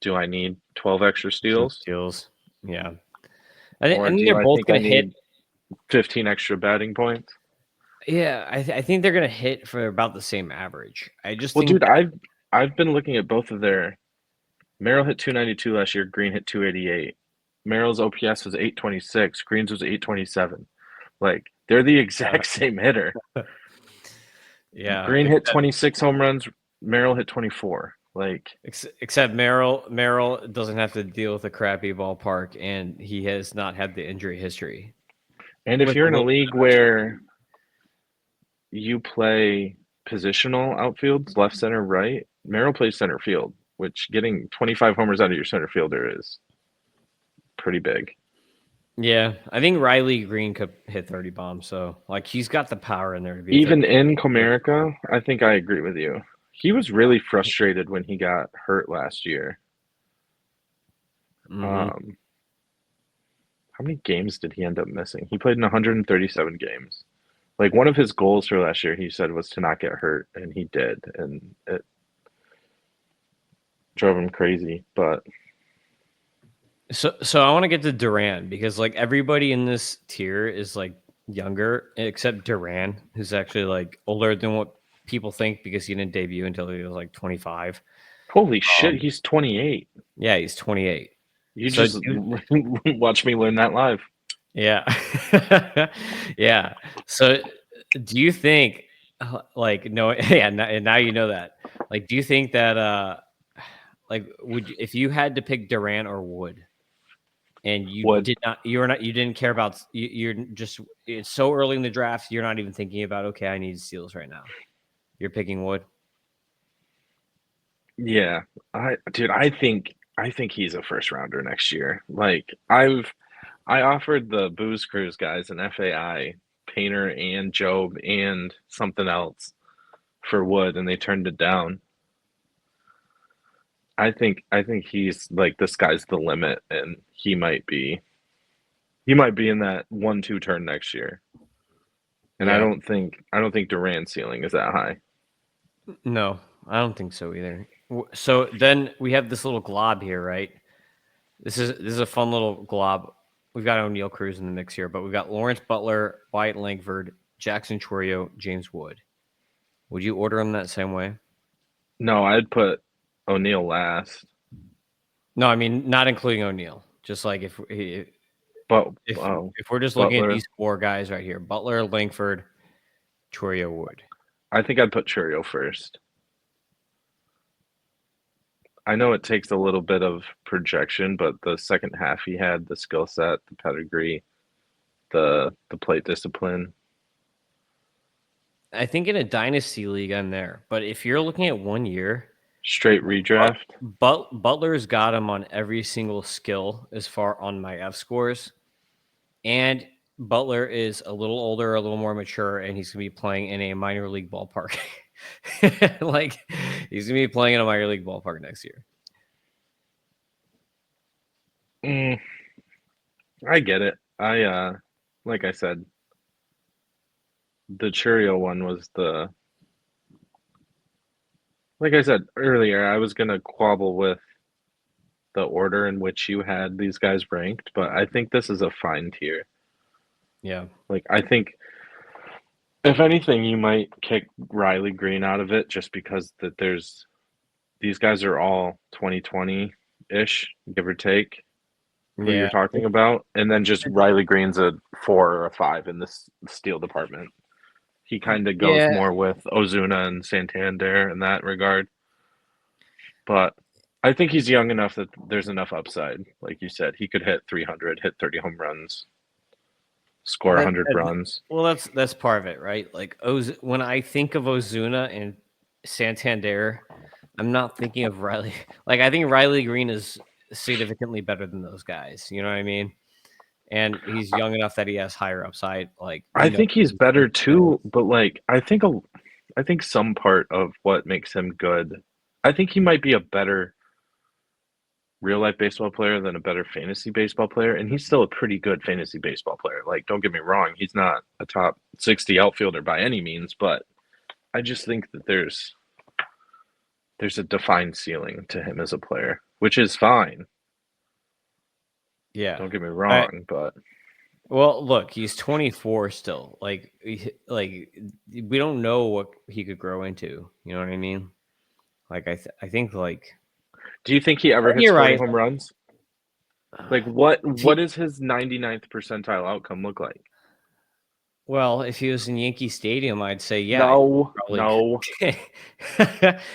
do I need 12 extra Two steals steals. Yeah. I or think do they're I both think I gonna hit. need 15 extra batting points? Yeah, I think they're gonna hit for about the same average. I just Well, think dude, I've been looking at both of their Merrill hit 292 last year, Green hit 288. Merrill's OPS was 826, Green's was 827. Like they're the exact same hitter. yeah, Green hit 26 home runs, Merrill hit 24. Like except Merrill doesn't have to deal with a crappy ballpark, and he has not had the injury history and if with you're a in a little bit league of extra. where you play positional outfields, left, center, right, Merrill plays center field, which getting 25 homers out of your center fielder is pretty big. Yeah, I think Riley Green could hit 30 bombs, so like he's got the power in there to be a 30. Even in Comerica, I think I agree with you. He was really frustrated when he got hurt last year. Mm-hmm. How many games did he end up missing? He played in 137 games. Like one of his goals for last year, he said was to not get hurt, and he did. And drove him crazy. But so I want to get to Duran because like everybody in this tier is like younger except Duran, who's actually like older than what people think because he didn't debut until he was like 25. holy shit, he's 28. Yeah, he's 28. You So just watch me learn that live. yeah. Yeah. So do you think like no yeah, now you know that. Like do you think that like if you had to pick Duran or Wood and Wood. you didn't care about you're just it's so early in the draft you're not even thinking about okay I need steals right now. You're picking Wood. Yeah, I think he's a first rounder next year. Like I offered the Booze Cruise guys an FAI, Painter and Job and something else for Wood, and they turned it down. I think he's like the sky's the limit, and he might be in that 1-2 turn next year. And I Yeah. don't think I don't think Durant's ceiling is that high. No, I don't think so either. So then we have this little glob here, right? This is a fun little glob. We've got O'Neal Cruz in the mix here, but we've got Lawrence Butler, Wyatt Langford, Jackson Chorio, James Wood. Would you order them that same way? No, I'd put O'Neal last. No, I mean not including O'Neal. Just like But if we're just looking at Butler, these four guys right here, Butler, Langford, Chorio, Wood. I think I'd put Churio first. I know it takes a little bit of projection, but the second half he had the skill set, the pedigree, the plate discipline. I think in a dynasty league I'm there, but if you're looking at 1 year, Straight redraft. Butler's got him on every single skill as far on my fScores. And Butler is a little older, a little more mature, and he's going to be playing in a minor league ballpark. Like, he's going to be playing in a minor league ballpark next year. I get it. Like I said, the Churio one was the like I said earlier, I was gonna quabble with the order in which you had these guys ranked, but I think this is a fine tier. Yeah. Like I think if anything, you might kick Riley Green out of it just because that there's these guys are all 2020 ish, give or take, who you're Yeah. talking about, and then just Riley Green's a 4 or a 5 in this steal department. He kind of goes Yeah. more with Ozuna and Santander in that regard. But I think he's young enough that there's enough upside. Like you said, he could hit 300, hit 30 home runs, score That, 100 runs. well, that's part of it, right? Like when I think of Ozuna and Santander, I'm not thinking of Riley. Like I think Riley Green is significantly better than those guys. You know what I mean? And he's young enough that he has higher upside. Like we I know think he's he's gonna better be better. too, but like I think some part of what makes him good, I think he might be a better real life baseball player than a better fantasy baseball player, and he's still a pretty good fantasy baseball player. Like, don't get me wrong, he's not a top 60 outfielder by any means, but I just think that there's a defined ceiling to him as a player, which is fine. Yeah. Don't get me I wrong, but well, look, he's 24 still. Like we don't know what he could grow into. You know what I mean? Like I think like do you think he ever hits you're 40 right. home runs? Like what He, does his 99th percentile outcome look like? well, if he was in Yankee Stadium, I'd say yeah, he No, probably. no.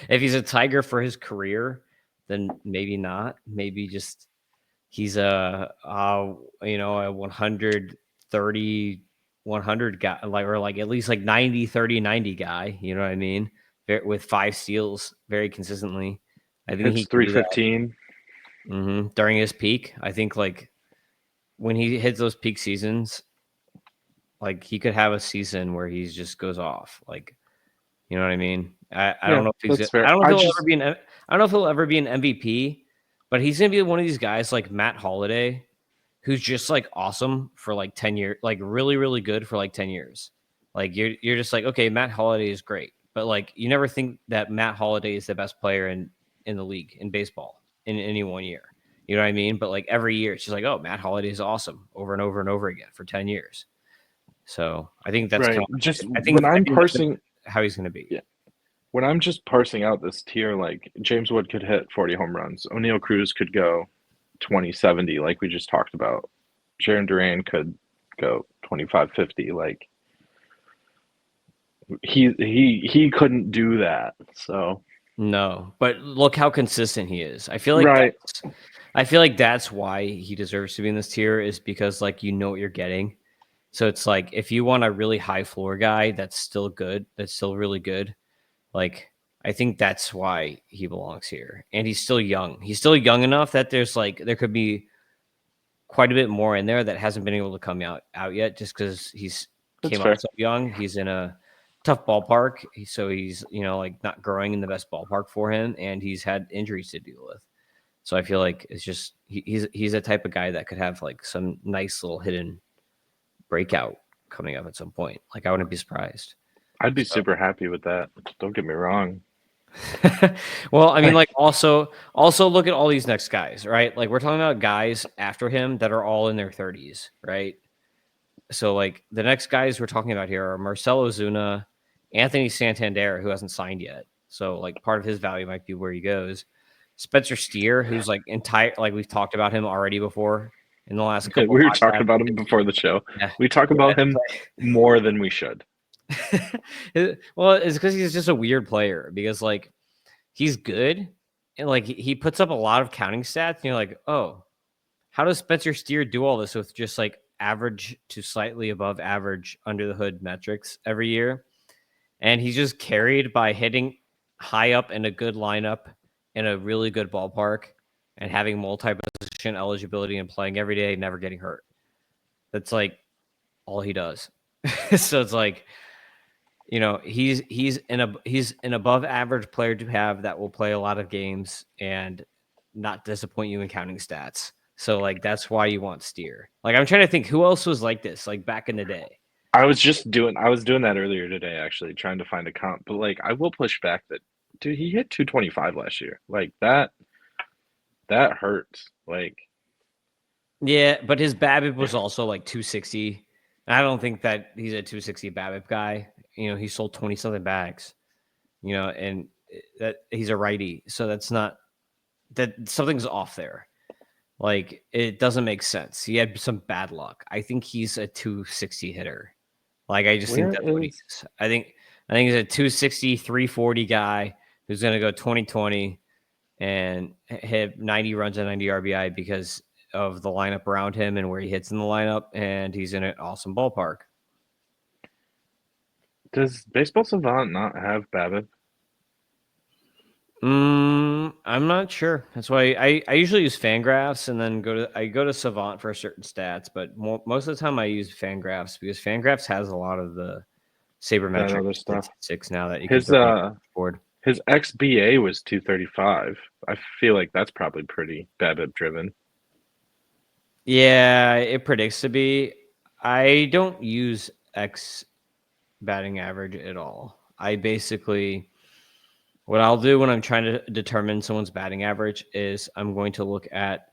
If he's a Tiger for his career, then maybe not. Maybe just he's a 130 100 guy like or like at least like 90 30 90 guy, you know what I mean? With 5 steals very consistently. I think he Hits can do that 315. during his peak. I think like when he hits those peak seasons, like he could have a season where he just goes off. Like, you know what I mean? I Yeah, don't know if he's that's I fair. don't know if I he'll ever just be an I don't know if he'll ever be an MVP, but he's gonna be one of these guys like Matt Holliday, who's just like awesome for like 10 years, like really, really good for like 10 years. Like you're just like, okay, Matt Holliday is great. But like you never think that Matt Holliday is the best player in in the league in baseball in any one year. You know what I mean? But like every year, it's just like, oh, Matt Holliday is awesome over and over and over again for 10 years. So I think that's right. kind of, Just I when I'm think parsing how he's going to be. yeah, when I'm just parsing out this tier, like James Wood could hit 40 home runs, O'Neal Cruz could go 20-70, like we just talked about. Jarren Duran could go 25-50. Like he couldn't do that. So No, but look how consistent he is. I feel like right. that's why he deserves to be in this tier, is because like you know what you're getting. So it's like if you want a really high floor guy that's still good, that's still really good, like I think that's why he belongs here. And he's still young. He's still young enough that there could be quite a bit more in there that hasn't been able to come out yet, just because That's came fair. up so young. He's in a tough ballpark, so he's like not growing in the best ballpark for him, and he's had injuries to deal with. So I feel like it's just he's a type of guy that could have like some nice little hidden breakout coming up at some point. Like I wouldn't be surprised. I'd be super happy with that. Don't get me wrong. Well, I mean, like also look at all these next guys, right? Like we're talking about guys after him that are all in their 30s, right? So like the next guys we're talking about here are Marcell Ozuna, Anthony Santander, who hasn't signed yet. So like part of his value might be where he goes. Spencer Steer, who's like like we've talked about him already before in the last couple. We were talking about him before the show. Yeah. We talk about him more than we should. Well, it's because he's just a weird player, because like he's good and like he puts up a lot of counting stats and you're like, oh, how does Spencer Steer do all this with just like average to slightly above average under the hood metrics every year? And he's just carried by hitting high up in a good lineup in a really good ballpark and having multi-position eligibility and playing every day, never getting hurt. That's like all he does. So it's like, he's an above average player to have that will play a lot of games and not disappoint you in counting stats. So like that's why you want Steer. Like I'm trying to think who else was like this, like back in the day. I was doing that earlier today, actually, trying to find a comp. But like I will push back that, dude, he hit 225 last year. Like that hurts. Like yeah, but his BABIP was also like 260. I don't think that he's a 260 BABIP guy. He sold 20 something bags, and that he's a righty. So that's not that something's off there. Like it doesn't make sense. He had some bad luck. I think he's a 260 hitter. Like I just think that's what he is. I think he's a 260, 340 guy who's going to go 2020 and hit 90 runs and 90 RBI because of the lineup around him and where he hits in the lineup, and he's in an awesome ballpark. Does Baseball Savant not have BABIP? I'm not sure. That's why I usually use Fangraphs and then go to Savant for certain stats, but most of the time I use Fangraphs because Fangraphs has a lot of the sabermetric statistics now that you can throw board. His XBA was 235. I feel like that's probably pretty BABIP driven. Yeah, it predicts to be. I don't use X batting average at all. I basically, what I'll do when I'm trying to determine someone's batting average is I'm going to look at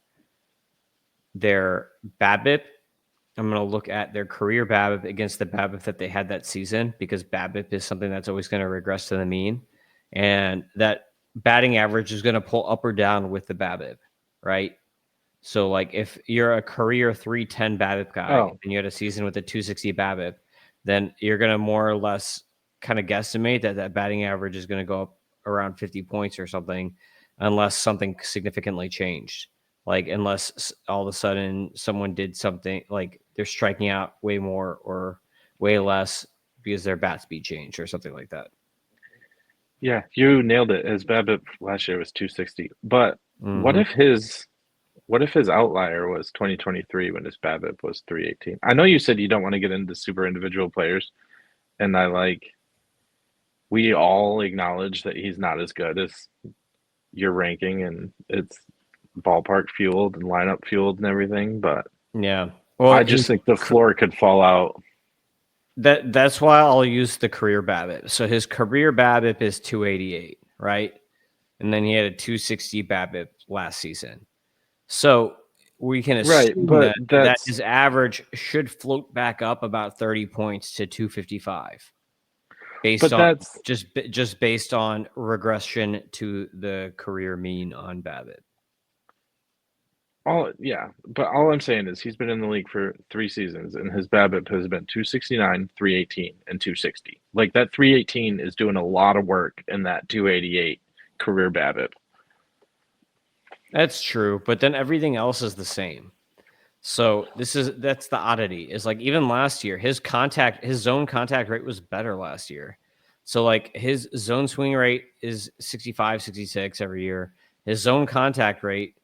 their BABIP. I'm going to look at their career BABIP against the BABIP that they had that season, because BABIP is something that's always going to regress to the mean. And that batting average is going to pull up or down with the BABIP, right? So, like, if you're a career 310 BABIP guy and you had a season with a 260 BABIP, then you're going to more or less kind of guesstimate that batting average is going to go up around 50 points or something, unless something significantly changed. Like, unless all of a sudden someone did something, like they're striking out way more or way less because their bat speed changed or something like that. Yeah, you nailed it. His BABIP last year was 260. But what if his outlier was 2023 when his BABIP was 318? I know you said you don't want to get into super individual players, and we all acknowledge that he's not as good as your ranking, and it's ballpark fueled and lineup fueled and everything. But yeah, well, I just think the floor could fall out. That's why I'll use the career BABIP. So his career BABIP is 288, right? and then he had a 260 BABIP last season. So we can Right, assume but that his average should float back up about 30 points to 255, based on just based on regression to the career mean on BABIP. But all I'm saying is he's been in the league for 3 seasons, and his BABIP has been 269, 318, and 260. Like, that 318 is doing a lot of work in that 288 career BABIP. That's true, but then everything else is the same. So that's the oddity. Is like even last year, his zone contact rate was better last year. So like his zone swing rate is 65, 66 every year. His zone contact rate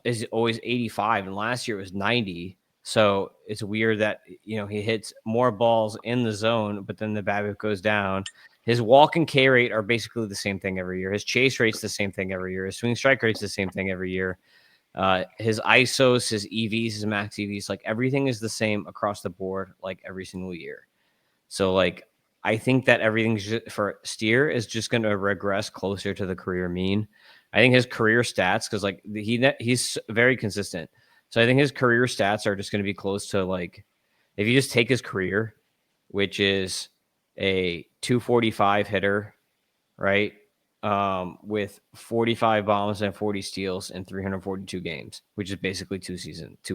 is always 85, and last year it was 90. So it's weird that he hits more balls in the zone, but then the BABIP goes down. His walk and K rate are basically the same thing every year. His chase rate's the same thing every year. His swing strike rate's the same thing every year. His ISOs, his EVs, his max EVs, like everything is the same across the board, like every single year. So like I think that everything for Steer is just going to regress closer to the career mean. I think his career stats, because like he's very consistent. So I think his career stats are just going to be close to like, if you just take his career, which is a 245 hitter, right? With 45 bombs and 40 steals in 342 games, which is basically 2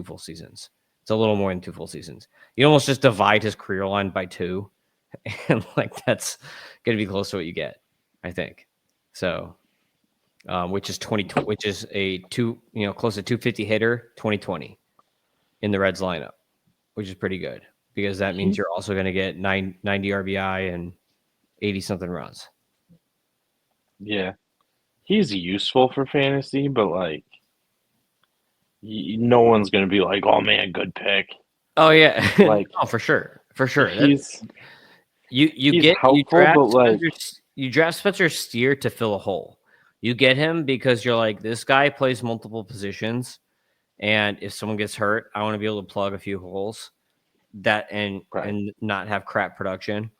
full seasons. It's a little more than 2 full seasons. You almost just divide his career line by 2, and like that's going to be close to what you get, I think. So, which is which is a close to 250 hitter 2020 in the Reds lineup, which is pretty good because that means you're also going to get 90 RBI and 80 something runs. Yeah, he's useful for fantasy, but like, no one's gonna be like, "Oh man, good pick." Oh yeah, like, oh for sure. He's draft but like, you draft Spencer Steer to fill a hole. You get him because you're like, this guy plays multiple positions, and if someone gets hurt, I want to be able to plug a few holes and not have crap production.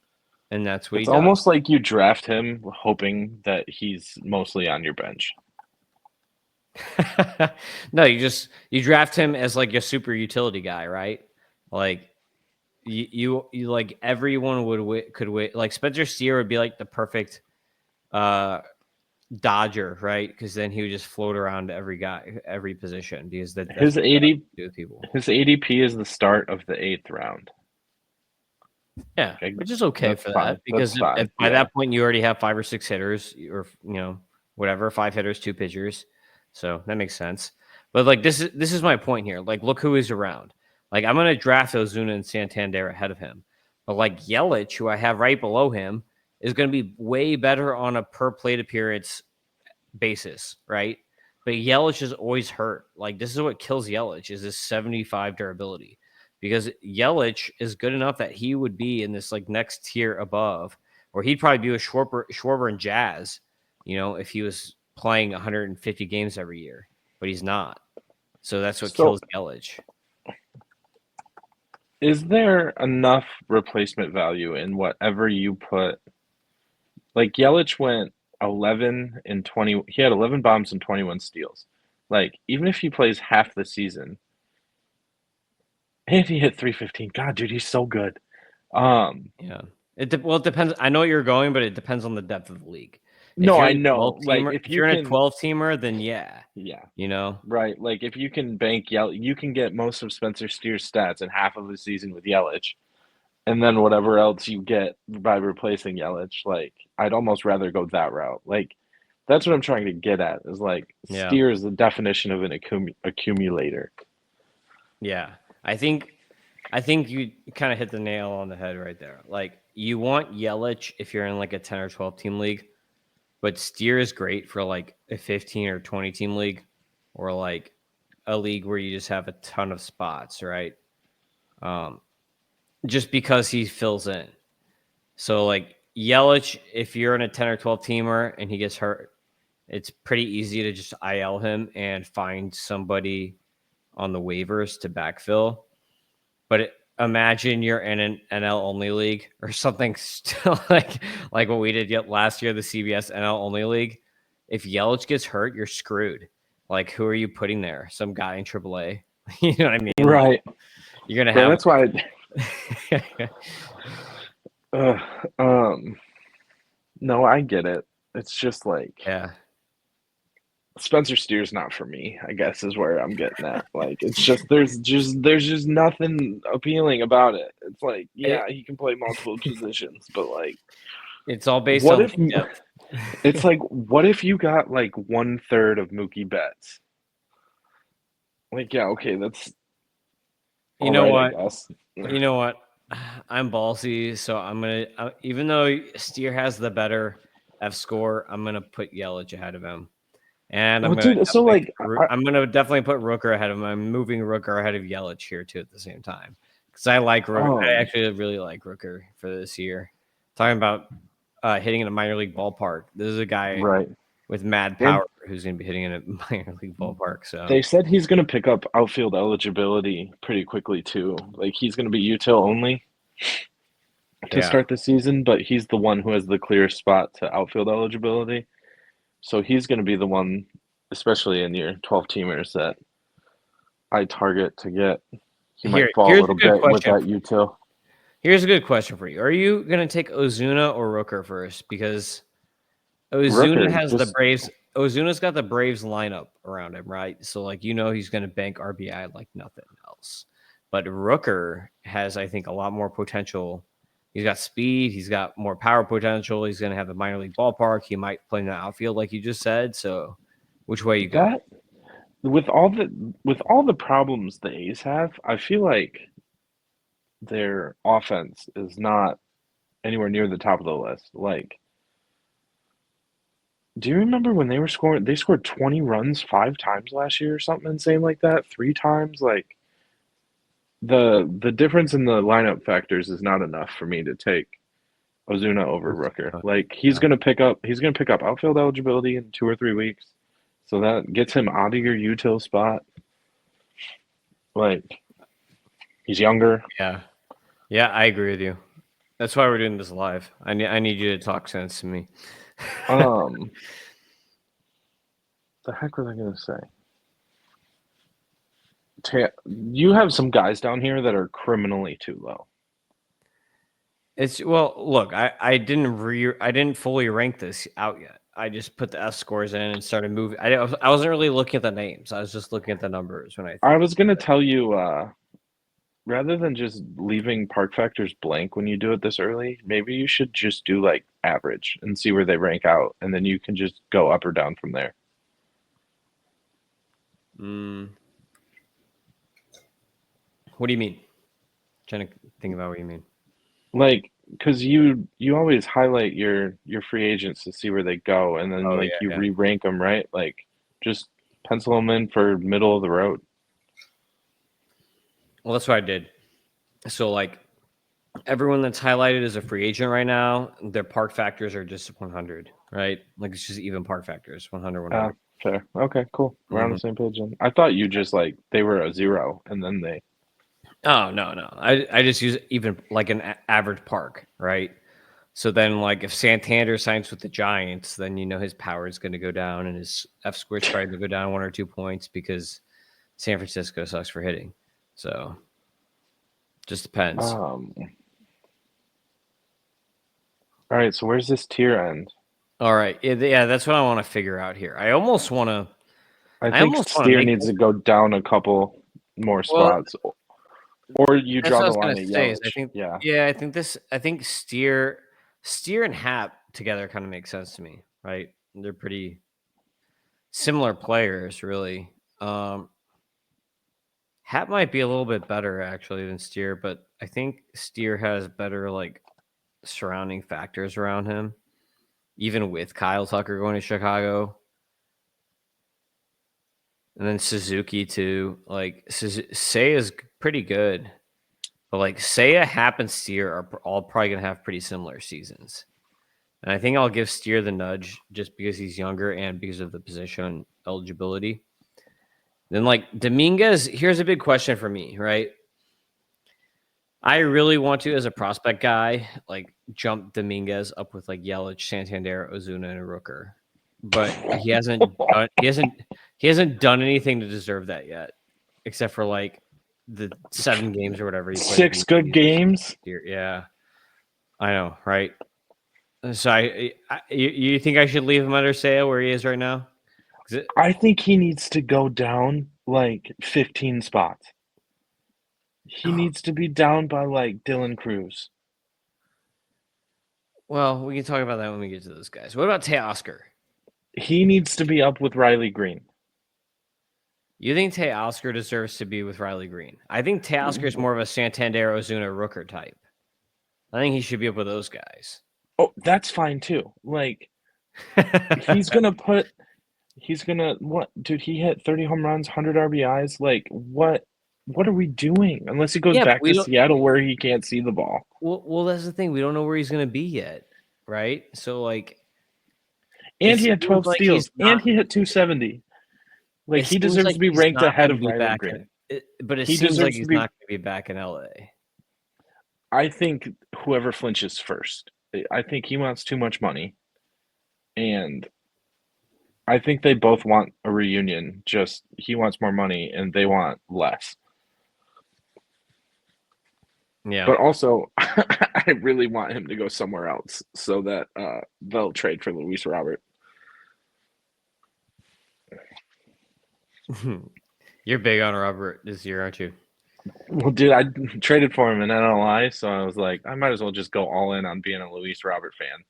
And that's what it's he does. almost like you draft him hoping that he's mostly on your bench. No, you draft him as like a super utility guy, right? Like you like everyone could win. Like Spencer Steer would be like the perfect dodger, right? Because then he would just float around every position because that's his what he 80 do with people. His ADP is the start of the 8th round. Yeah, which is okay for that because if by that point you already have 5 or 6 hitters, or whatever, 5 hitters, 2 pitchers, so that makes sense. But like this is my point here. Like, look who is around. Like, I'm gonna draft Ozuna and Santander ahead of him, but like Yelich, who I have right below him, is going to be way better on a per plate appearance basis, right? But Yelich is always hurt. Like, this is what kills Yelich is his 75 durability. Because Yelich is good enough that he would be in this like next tier above, or he'd probably be with Schwarber and Jazz, if he was playing 150 games every year, but he's not. So that's what kills Yelich. Is there enough replacement value in whatever you put? Like, Yelich went 11 and 20. He had 11 bombs and 21 steals. Like, even if he plays half the season, and he hit 315. God, dude, he's so good. Yeah. It depends. I know you're going, but it depends on the depth of the league. No, I know. Like, if you're in a 12-teamer, then yeah. Right. Like, if you can bank Yelich, you can get most of Spencer Steer's stats in half of the season with Yelich, and then whatever else you get by replacing Yelich. Like, I'd almost rather go that route. Like, that's what I'm trying to get at. Is like, Steer is the definition of an accumulator. Yeah, I think you kind of hit the nail on the head right there. Like, you want Yelich if you're in like a 10 or 12 team league, but Steer is great for like a 15 or 20 team league, or like a league where you just have a ton of spots, right? Just because he fills in. So like Yelich, if you're in a 10 or 12 teamer and he gets hurt, it's pretty easy to just IL him and find somebody on the waivers to backfill. But imagine you're in an NL only league or something, still like what we did last year, the CBS NL only league. if Yelich gets hurt, you're screwed. Like, who are you putting there? Some guy in AAA? You know what I mean? Right. Like, you're gonna Bro, have. that's why. No, I get it. It's just like Yeah. Spencer Steer's not for me, I guess is where I'm getting at. Like it's just there's just nothing appealing about it. It's like, yeah, he can play multiple positions, but like It's all based what on if depth. it's like what if you got like 1/3 of Mookie Betts? Like, yeah, okay, that's You all know right, I what? guess. You know what? I'm ballsy, so I'm gonna. Even though Steer has the better fScore, I'm gonna put Yelich ahead of him, and Well, dude, so like I'm gonna definitely put Rooker ahead of him. I'm moving Rooker ahead of Yelich here too at the same time because I like Rooker. I actually really like Rooker for this year. Talking about hitting in a minor league ballpark. This is a guy right. with mad power who's going to be hitting in a minor league ballpark. So They said he's going to pick up outfield eligibility pretty quickly too. Like he's going to be util only to start the season, but he's the one who has the clearest spot to outfield eligibility. So he's going to be the one, especially in your 12 teamers, that I target to get. He might fall a little bit with that util. Here's a good question for you. Are you going to take Ozuna or Rooker first? Because Ozuna has the Braves. Ozuna's got the Braves lineup around him, right? So, like, he's going to bank RBI like nothing else. But Rooker has, I think, a lot more potential. He's got speed. He's got more power potential. He's going to have a minor league ballpark. He might play in the outfield, like you just said. So, which way you go? With all the problems the A's have, I feel like their offense is not anywhere near the top of the list. Like, do you remember when they were scoring? They scored 20 runs 5 times last year or something insane like that. 3 times, like the difference in the lineup factors is not enough for me to take Ozuna over Rooker. Like he's gonna pick up outfield eligibility in 2 or 3 weeks, so that gets him out of your util spot. Like he's younger. Yeah, I agree with you. That's why we're doing this live. I need you to talk sense to me. The heck was I gonna say? You have some guys down here that are criminally too low. Look, I didn't fully rank this out yet. I just put the fScores in and started moving. I wasn't really looking at the names. I was just looking at the numbers when I was gonna tell you, rather than just leaving park factors blank when you do it this early, maybe you should just do like average and see where they rank out, and then you can just go up or down from there. What do you mean? Trying to think about what you mean. Like, because you always highlight your free agents to see where they go, and then you re-rank them, right? Like, just pencil them in for middle of the road. Well, that's what I did. So, like, everyone that's highlighted as a free agent right now, their park factors are just 100, right? Like, it's just even park factors, 100, 100. Fair. Okay, cool. We're on the same page then. I thought you just they were a 0 and then they. Oh, no. I just use even like an average park, right? So then, like, if Santander signs with the Giants, then his power is going to go down and his fScore is probably going to go down 1 or 2 points because San Francisco sucks for hitting. So, just depends. All right, so where's this tier end? All right, yeah, that's what I want to figure out here. I almost want to. I think Steer needs to go down a couple more spots, or you draw the line at Yelich. I think Steer and Hap together kind of makes sense to me, right? They're pretty similar players, really. Hap might be a little bit better actually than Steer, but I think Steer has better like surrounding factors around him, even with Kyle Tucker going to Chicago. And then Suzuki too. Like Seiya is pretty good, but like Seiya, Hap, and Steer are all probably gonna have pretty similar seasons. And I think I'll give Steer the nudge just because he's younger and because of the position eligibility. Then like Dominguez, here's a big question for me, right? I really want to, as a prospect guy, like jump Dominguez up with like Yelich, Santander, Ozuna, and Rooker. but he hasn't done anything to deserve that yet, except for like the 7 games or whatever he played. 6 good games. Yeah, I know, right? So you think I should leave him under Sale where he is right now? I think he needs to go down like 15 spots. He needs to be down by like Dylan Cruz. Well, we can talk about that when we get to those guys. What about Teoscar? He needs to be up with Riley Green. You think Teoscar deserves to be with Riley Green? I think Teoscar is more of a Santander, Ozuna, Rooker type. I think he should be up with those guys. Oh, that's fine too. Like he's gonna what, dude, he hit 30 home runs, 100 RBIs. Like what are we doing? Unless he goes back to Seattle where he can't see the ball. Well, that's the thing. We don't know where he's gonna be yet, right? So like, and he had 12 steals, and he hit 270. Like he deserves to be ranked ahead of Riley Green. But it seems like he's not going to be back in LA. I think whoever flinches first. I think he wants too much money, and I think they both want a reunion. Just he wants more money, and they want less. Yeah. But also, I really want him to go somewhere else so that they'll trade for Luis Robert. You're big on Robert this year, aren't you? Well, dude, I traded for him in NLI, so I was like, I might as well just go all in on being a Luis Robert fan.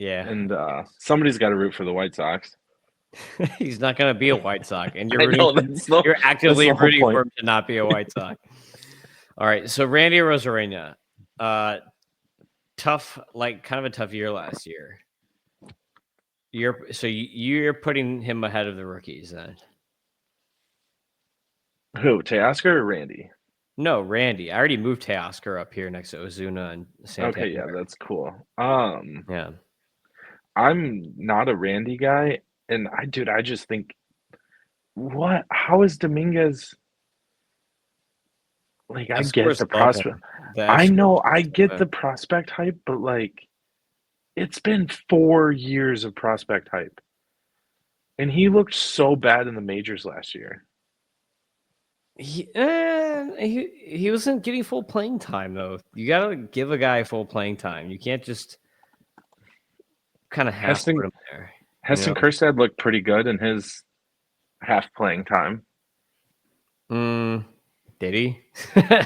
Yeah. And somebody's got to root for the White Sox. He's not going to be a White Sox, and you're actively rooting for him to not be a White Sox. All right, so Randy Arozarena, tough, like kind of a tough year last year. You're putting him ahead of the rookies then. Who, Teoscar or Randy? No, Randy. I already moved Teoscar up here next to Ozuna and Santander. Okay, yeah, that's cool. Yeah. I'm not a Randy guy, and I just think, how is Dominguez? Like, I get the prospect. I know, I get the prospect hype, but like, it's been 4 years of prospect hype, and he looked so bad in the majors last year. He wasn't getting full playing time though. You gotta give a guy full playing time. You can't just kind of half put him there. Heston Kjerstad looked pretty good in his half playing time. Did he?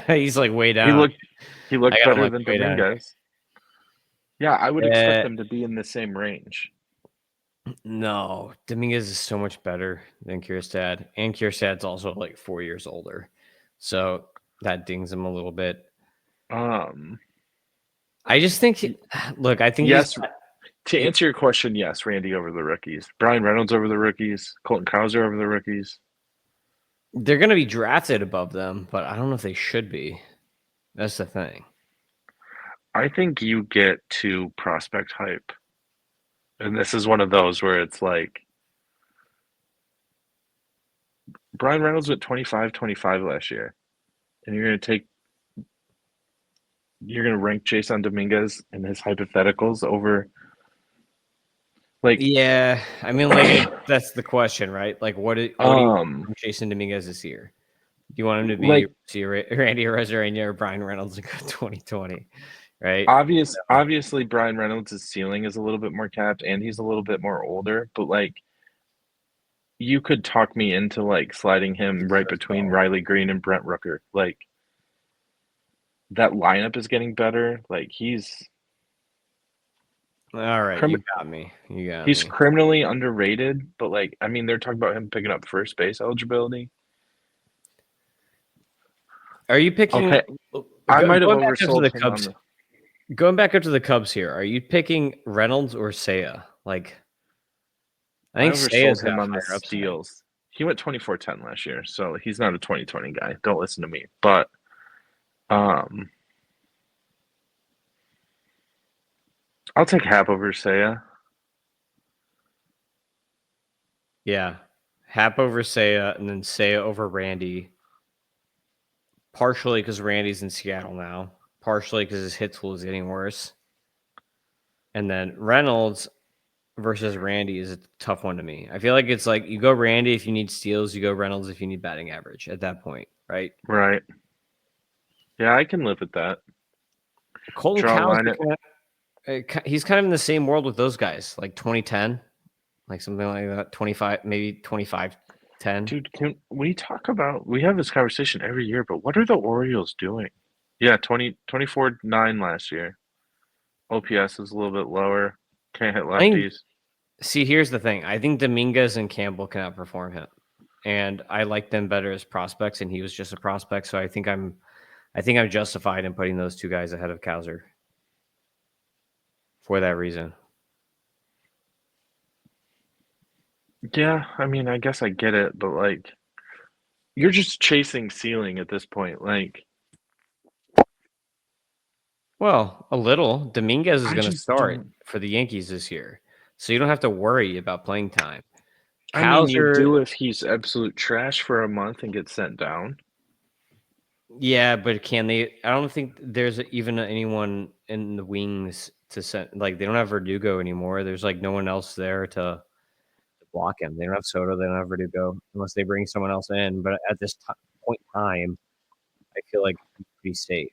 He's like way down. He looked better than Dominguez. Yeah, I would expect them to be in the same range. No, Dominguez is so much better than Kjerstad, and Kjerstad's also like 4 years older, so that dings him a little bit. I just think. Look, I think yes. To answer your question, yes, Randy over the rookies, Brian Reynolds over the rookies, Colton Cowser over the rookies. They're going to be drafted above them, but I don't know if they should be. That's the thing. I think you get to prospect hype. And this is one of those where it's like Brian Reynolds went 25-25 last year. And you're going to rank Jason Dominguez and his hypotheticals over yeah, I mean, like that's the question, right? Like, what do you want from Jason Dominguez this year? Do you want him to be Randy Arozarena or Brian Reynolds in 2020? Right. Obviously, Brian Reynolds' ceiling is a little bit more capped, and he's a little bit more older. But like, you could talk me into like sliding him right between Riley Green and Brent Rooker. Like, that lineup is getting better. Like, he's all right. You got me. He's criminally underrated, but like, I mean, they're talking about him picking up first base eligibility. Are you picking? Okay. I might have oversold the Cubs. Going back up to the Cubs here, are you picking Reynolds or Seiya? Like, I think Seiya's him on the steals. He went 24-10 last year, so he's not a 2020 guy. Don't listen to me. But I'll take Hap over Seiya. Yeah. Hap over Seiya, and then Seiya over Randy. Partially because Randy's in Seattle now. Partially because his hit tool is getting worse. And then Reynolds, versus Randy is a tough one to me. I feel like it's like you go Randy if you need steals, you go Reynolds if you need batting average at that point, right? Right. Yeah, I can live with that. Colton Draw a Cowser, line at he's kind of in the same world with those guys, like 2010, like something like that, 25, maybe 25, 10. Dude, can we talk about we have this conversation every year, but what are the Orioles doing? Yeah, 24-9 last year. OPS is a little bit lower. Can't hit I think, lefties. see, here's the thing. I think Dominguez and Campbell can outperform him. And I like them better as prospects, and he was just a prospect. So I think I'm justified in putting those two guys ahead of Cowser for that reason. Yeah, I mean, I guess I get it, but like you're just chasing ceiling at this point. Like Well, a little. Dominguez is I going to just start don't. for the Yankees this year, so you don't have to worry about playing time. I mean, you Cowser, do if he's absolute trash for a month and gets sent down. yeah, but can they? I don't think there's even anyone in the wings to send. Like they don't have Verdugo anymore. There's like no one else there to block him. They don't have Soto. They don't have Verdugo unless they bring someone else in. But at this point in time, I feel like he's pretty safe.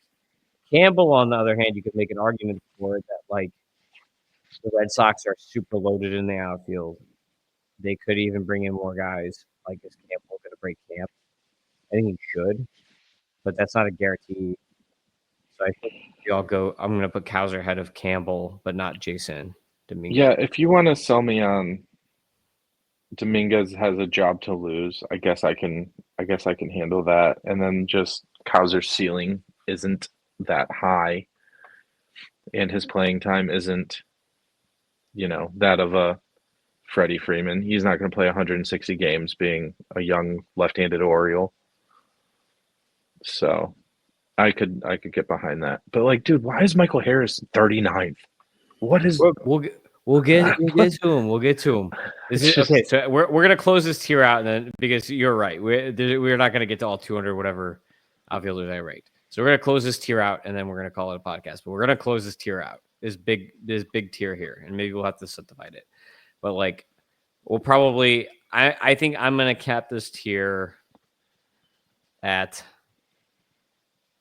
Campbell, on the other hand, you could make an argument for it that like the Red Sox are super loaded in the outfield. They could even bring in more guys. Like, is Campbell going to break camp? I think he should, but that's not a guarantee. So I think y'all go. I'm going to put Cowser ahead of Campbell, but not Jason Dominguez. Yeah, if you want to sell me on Dominguez has a job to lose, I guess I can handle that. And then just Cowser's ceiling isn't that high and his playing time isn't, that of a Freddie Freeman. He's not going to play 160 games being a young left-handed Oriole. So I could get behind that. But like, dude, why is Michael Harris 39th? What is We'll get to him. We'll get to him. This it's is just okay. So we're gonna close this tier out, and then because you're right, we're not gonna get to all 200 whatever outfielders I rate. So we're gonna close this tier out, and then we're gonna call it a podcast. But we're gonna close this tier out. This big tier here, and maybe we'll have to subdivide it. But like, we'll probably. I think I'm gonna cap this tier at.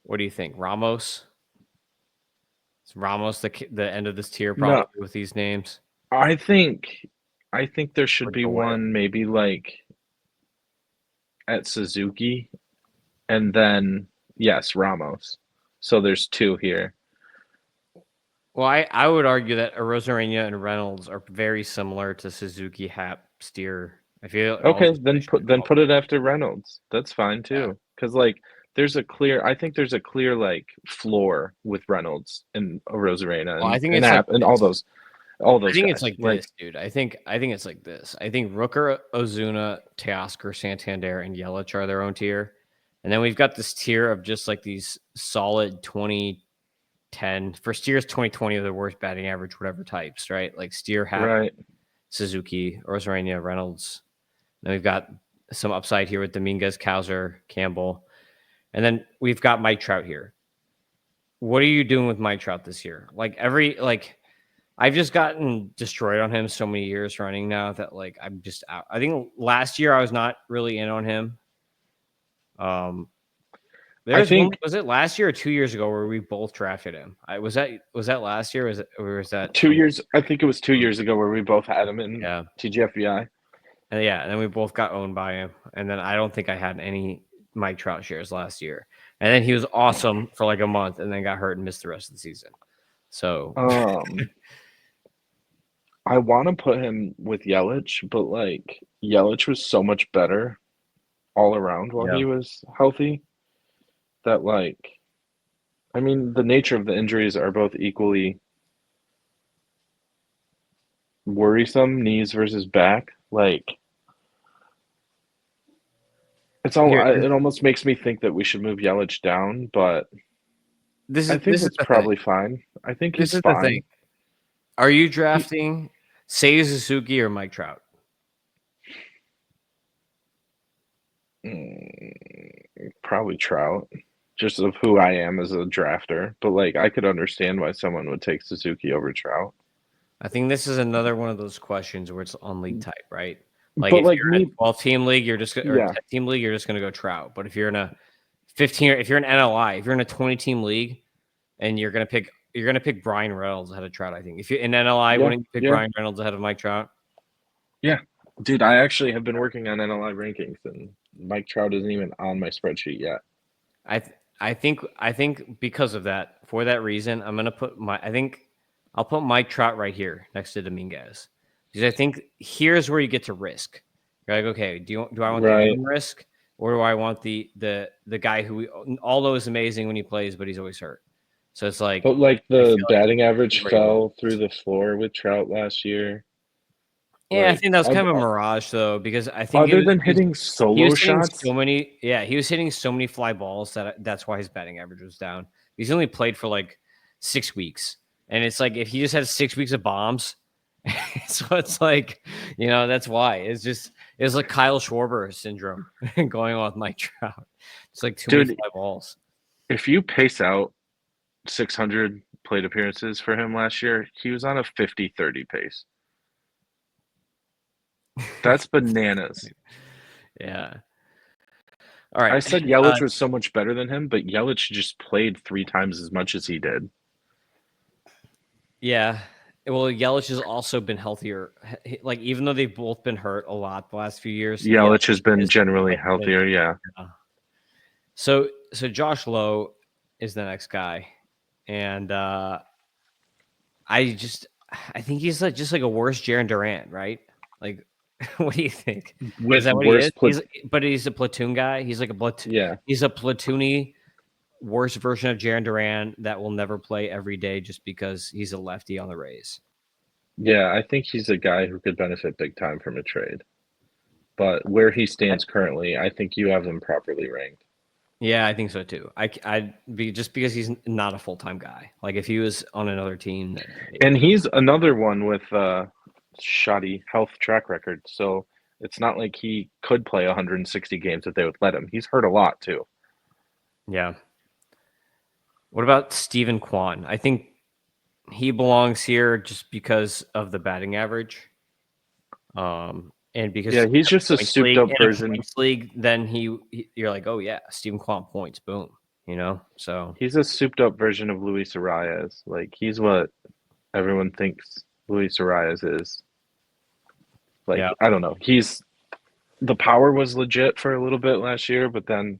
What do you think, Ramos? Is Ramos the end of this tier probably no. with these names? I think I think there Or should be delay? one maybe like at Suzuki and then yes, Ramos. So there's two here. Well, I would argue that Arozarena and Reynolds are very similar to Suzuki, Hap, Steer. I feel all Okay, those then positions put it after Reynolds. That's fine yeah. too. Because like I think there's a clear like floor with Reynolds and Rosarena Well, I think and it's like App and all this. those all I those think it's guys. like Like this, dude. I think it's like this. I think Rooker, Ozuna, Teoscar, Santander, and Yelich are their own tier. And then we've got this tier of just like these solid 2010. For Steer's 2020 are the worst batting average, whatever types, right? Like Steer, Hap, right. Suzuki, Rosarena, Reynolds. Then we've got some upside here with Dominguez, Cowser, Campbell. And then we've got Mike Trout here. What are you doing with Mike Trout this year? I've just gotten destroyed on him so many years running now that like I'm just out. I think last year I was not really in on him. I There's one, think was it last year or 2 years ago where we both drafted him? Was that last year? Was that 2 years. I think it was 2 years ago where we both had him in yeah. TGFBI. And yeah, and then we both got owned by him. And then I don't think I had any Mike Trout shares last year. And then he was awesome for like a month and then got hurt and missed the rest of the season. So I want to put him with Yelich, but like Yelich was so much better all around while yeah. he was healthy that like I mean the nature of the injuries are both equally worrisome, knees versus back. Like Here, it almost makes me think that we should move Yelich down, but I think this is that's the thing. probably fine. I think This he's is the thing. fine. Are you He drafting Seiya Suzuki or Mike Trout? Probably Trout, just of who I am as a drafter. But like I could understand why someone would take Suzuki over Trout. I think this is another one of those questions where it's on league type, right? Like But if like you're in me, a 12-team league, you're just or yeah. 10-team league, you're just gonna go Trout. But if you're in a 15, if you're an NLI, if you're in a 20-team league, and you're gonna pick Brian Reynolds ahead of Trout. I think if you're in NLI, Yeah, wouldn't you pick yeah, Brian Reynolds ahead of Mike Trout? yeah. Dude, I actually have been working on NLI rankings, and Mike Trout isn't even on my spreadsheet yet. I think because of that, for that reason, I'll put Mike Trout right here next to Dominguez because I think here's where you get to risk. You're like, okay, do I want the Right. young risk or do I want the guy who although is amazing when he plays, but he's always hurt. So it's like But like I the feel like batting average where you want. fell through the floor with Trout last year. Yeah, I Like think that was kind of a mirage though because I think it other was than because hitting he solo was hitting shots, so many. Yeah, he was hitting so many fly balls that's why his batting average was down. He's only played for like 6 weeks, and it's like if he just had 6 weeks of bombs, so it's like that's why it's like Kyle Schwarber syndrome going on with Mike Trout. It's like too many dude, fly balls. if you pace out 600 plate appearances for him last year, he was on a 50-30 pace. That's bananas. Yeah. All right. I said Yelich was so much better than him, but Yelich just played 3 times as much as he did. Yeah. Well, Yelich has also been healthier. Like even though they've both been hurt a lot the last few years, Yelich has been has generally like been. healthier, yeah. So Josh Lowe is the next guy, and I think he's like just like a worse Jaron Durant, right? Like, what do you think? Is With that what he worse is? He's a platoon guy. He's like a platoon. yeah. He's a platoony worse version of Jaron Durant that will never play every day just because he's a lefty on the Rays. Yeah, I think he's a guy who could benefit big time from a trade. But where he stands currently, I think you have him properly ranked. Yeah, I think so too. I'd be just because he's not a full-time guy. Like if he was on another team, then And he's another one with shoddy health track record. So it's not like he could play 160 games if they would let him. He's hurt a lot too. yeah. What about Steven Kwan? I think he belongs here just because of the batting average. And because Yeah, he's just a souped up in a version. points league, then you're like, oh yeah, Steven Kwan points, boom. So He's a souped up version of Luis Arias. Like he's what everyone thinks Luis Arias is. Like yeah, I don't know. He's the power was legit for a little bit last year, but then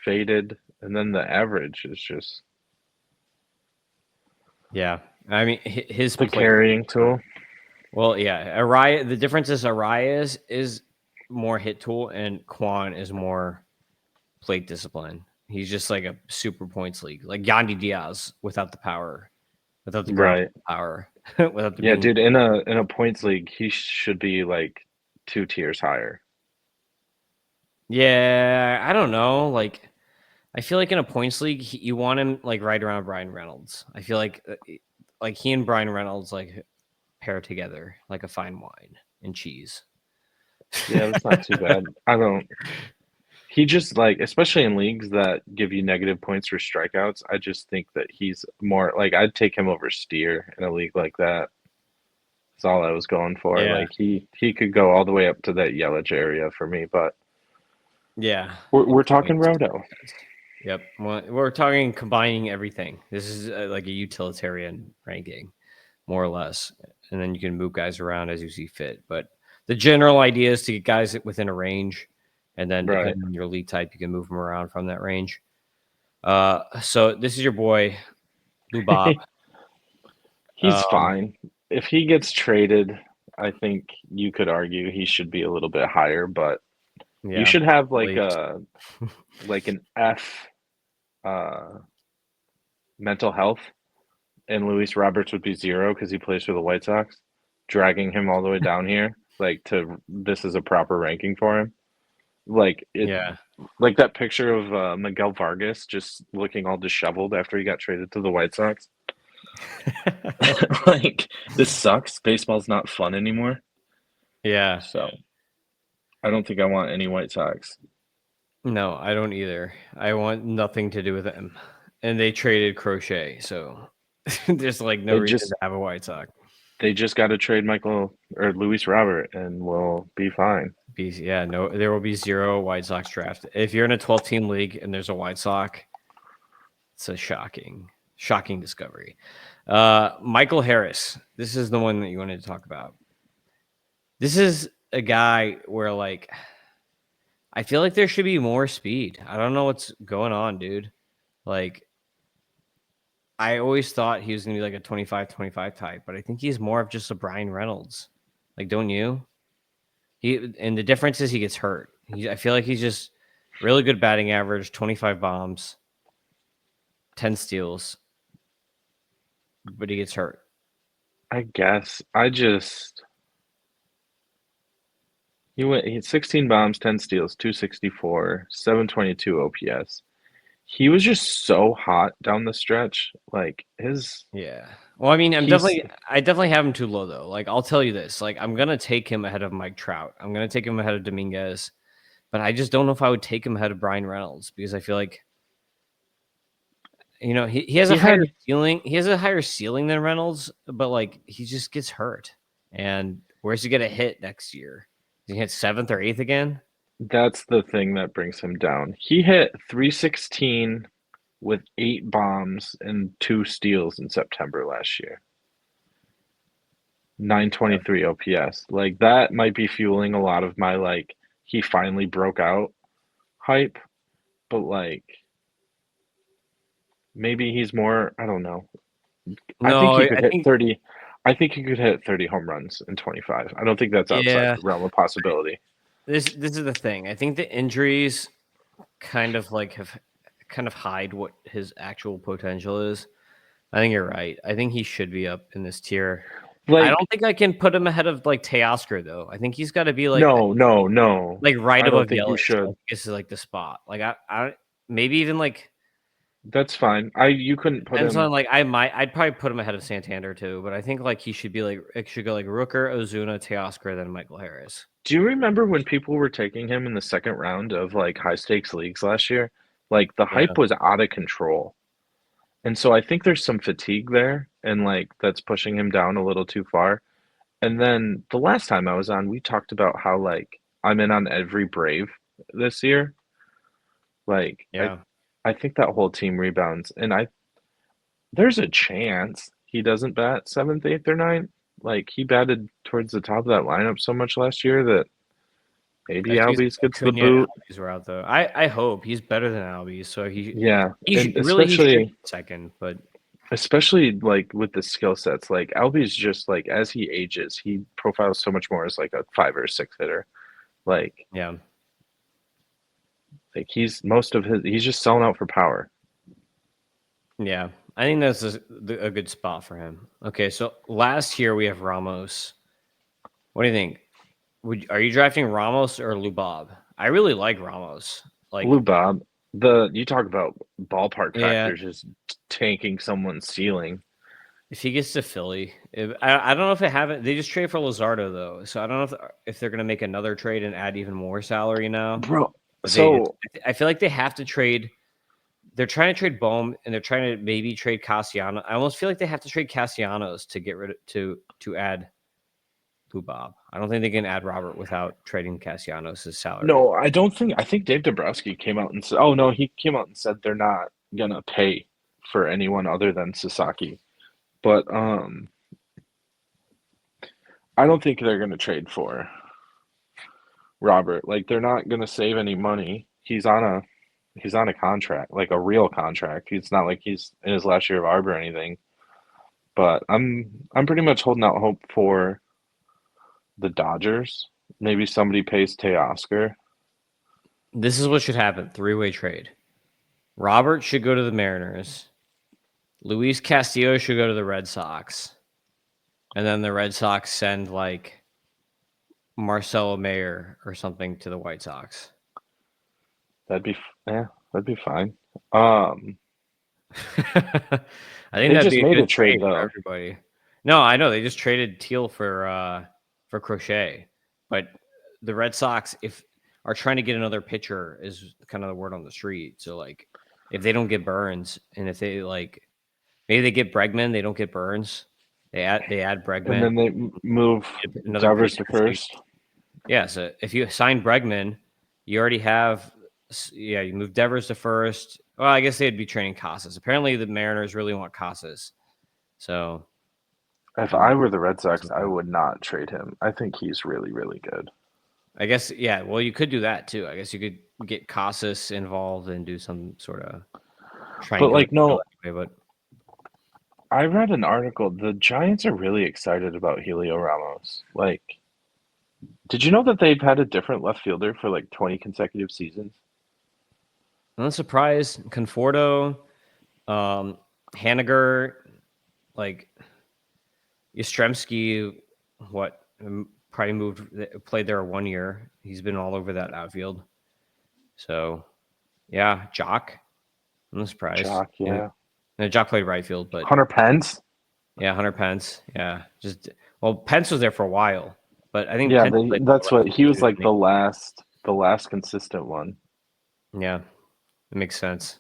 faded, and then the average is just yeah. I mean, his the plate. carrying tool. Well, yeah, Araya. The difference is Araya is more hit tool, and Kwan is more plate discipline. He's just like a super points league, like Yandy Diaz without the power, without the ground Right. power, without the Yeah, being. dude, in a points league, he should be like 2 tiers higher. Yeah, I don't know. Like, I feel like in a points league, you want him like right around Brian Reynolds. I feel like he and Brian Reynolds like pair together like a fine wine and cheese. Yeah, that's not too bad. I don't. He just like, especially in leagues that give you negative points for strikeouts, I just think that he's more like I'd take him over Steer in a league like that. That's all I was going for. Yeah, Like he could go all the way up to that Yelich area for me, but yeah. we're talking Roto. Yep. Well, we're talking combining everything. This is like a utilitarian ranking, more or less, and then you can move guys around as you see fit. But the general idea is to get guys within a range, and then Right. depending on your league type, you can move them around from that range. So this is your boy, Lou Bob. He's fine. If he gets traded, I think you could argue he should be a little bit higher, but you Yeah, should have Leafs. like an F uh mental health, and Luis Roberts would be 0 because he plays for the White Sox, dragging him all the way down here, like to this is a proper ranking for him. Like it Yeah, like that picture of Miguel Vargas just looking all disheveled after he got traded to the White Sox. Like this sucks. Baseball's not fun anymore. yeah. So I don't think I want any White Sox. No, I don't either. I want nothing to do with them. And they traded Crochet, so there's like no It reason just to have a White Sox. They just got to trade Michael or Luis Robert, and we'll be fine. No, there will be 0 White Sox draft. If you're in a 12-team league and there's a White Sox, it's a shocking discovery. Michael Harris. This is the one that you wanted to talk about. This is a guy where, like, I feel like there should be more speed. I don't know what's going on, dude. Like, I always thought he was going to be like a 25-25 type, but I think he's more of just a Brian Reynolds. Like, don't you? And the difference is he gets hurt. I feel like he's just really good batting average, 25 bombs, 10 steals, but he gets hurt. I guess he had 16 bombs, 10 steals, 264, 722 OPS. He was just so hot down the stretch. Like Yeah. Well, I mean, I he's definitely have him too low though. Like, I'll tell you this. Like, I'm gonna take him ahead of Mike Trout. I'm gonna take him ahead of Dominguez, but I just don't know if I would take him ahead of Brian Reynolds because I feel like he has a he higher had ceiling. He has a higher ceiling than Reynolds, but like he just gets hurt. And where's he gonna hit next year? Does he hit 7th or 8th again? that's the thing that brings him down. He hit 316 with 8 bombs and 2 steals in September last year. 923 OPS. Like that might be fueling a lot of my like he finally broke out hype, but like maybe he's more, I don't know. I think No, he could I hit think 30. I think he could hit 30 home runs in 25. I don't think that's outside yeah. the realm of possibility. This is the thing. I think the injuries kind of like have kind of hide what his actual potential is. I think you're right. I think he should be up in this tier. I Like don't think I can put him ahead of like Teoscar though. I think he's got to be no, no, no. like right I don't above think you Yelich. I should. think this is like the spot. Like I maybe even like That's fine. You couldn't put depends him. on like I'd probably put him ahead of Santander too, but I think like he should be like it should go like Rooker, Ozuna, Teoscar, then Michael Harris. Do you remember when people were taking him in the second round of like high stakes leagues last year? Like the Yeah. hype was out of control. And so I think there's some fatigue there and like that's pushing him down a little too far. And then the last time I was on, we talked about how like I'm in on every Brave this year. Like Yeah. I think that whole team rebounds and I there's a chance he doesn't bat seventh, eighth, or ninth. Like he batted towards the top of that lineup so much last year that maybe Albies gets the Acuna and boot. Albies were out though. I hope he's better than Albies, so Yeah, and he should be second, but especially like with the skill sets, like Albies just like as he ages, he profiles so much more as like a 5 or 6 hitter. Like yeah. like he's just selling out for power. Yeah, I think that's a good spot for him. Okay, so last year we have Ramos. What do you think? Are you drafting Ramos or Lubob? I really like Ramos. Lou Like, Bob, you talk about ballpark yeah, factors just tanking someone's ceiling. if he gets to Philly, I don't know if they haven't. They just traded for Lazardo though, so I don't know if they're going to make another trade and add even more salary now. Bro, But so I feel like they have to trade. They're trying to trade Bohm and they're trying to maybe trade Cassiano. I almost feel like they have to trade Cassianos to get rid of to add Bob. I don't think they can add Robert without trading Cassianos' salary. no, I think Dave Dombrowski came out and said, oh no, he came out and said they're not gonna pay for anyone other than Sasaki. But I don't think they're gonna trade for Robert. Like they're not gonna save any money. He's on a contract, like a real contract. It's not like he's in his last year of ARB or anything. But I'm pretty much holding out hope for the Dodgers. Maybe somebody pays Teoscar. This is what should happen: three-way trade. Robert should go to the Mariners. Luis Castillo should go to the Red Sox, and then the Red Sox send like Marcelo Mayer or something to the White Sox. That'd be that'd be fine. I think They that'd just be a made a good trade trade for though. everybody. No, I know they just traded Teal for Crochet, but the Red Sox if are trying to get another pitcher is kind of the word on the street. So like if they don't get Burns and if they like maybe they get Bregman, they don't get Burns. They add Bregman, and then they move another Devers pitcher. to first. Yeah, so if you sign Bregman, you already have. Yeah, you move Devers to first. Well, I guess they'd be training Casas. Apparently, the Mariners really want Casas. So If I were the Red Sox, I would not trade him. I think he's really, really good. I guess, yeah. Well, you could do that too. I guess you could get Casas involved and do some sort of But triangular. like, no, But I read an article. The Giants are really excited about Helio Ramos. Like, did you know that they've had a different left fielder for like 20 consecutive seasons? I'm not surprised. Conforto, Haniger, like Yastrzemski, probably played there 1 year. He's been all over that outfield. So, yeah, Jock. I'm not surprised. Jock, yeah. No, Jock played right field, but Hunter Pence. yeah, Hunter Pence. Yeah, Pence was there for a while, but I think Yeah, Pence played that's more what left he field was too, like didn't the last consistent one. he? Yeah, it makes sense.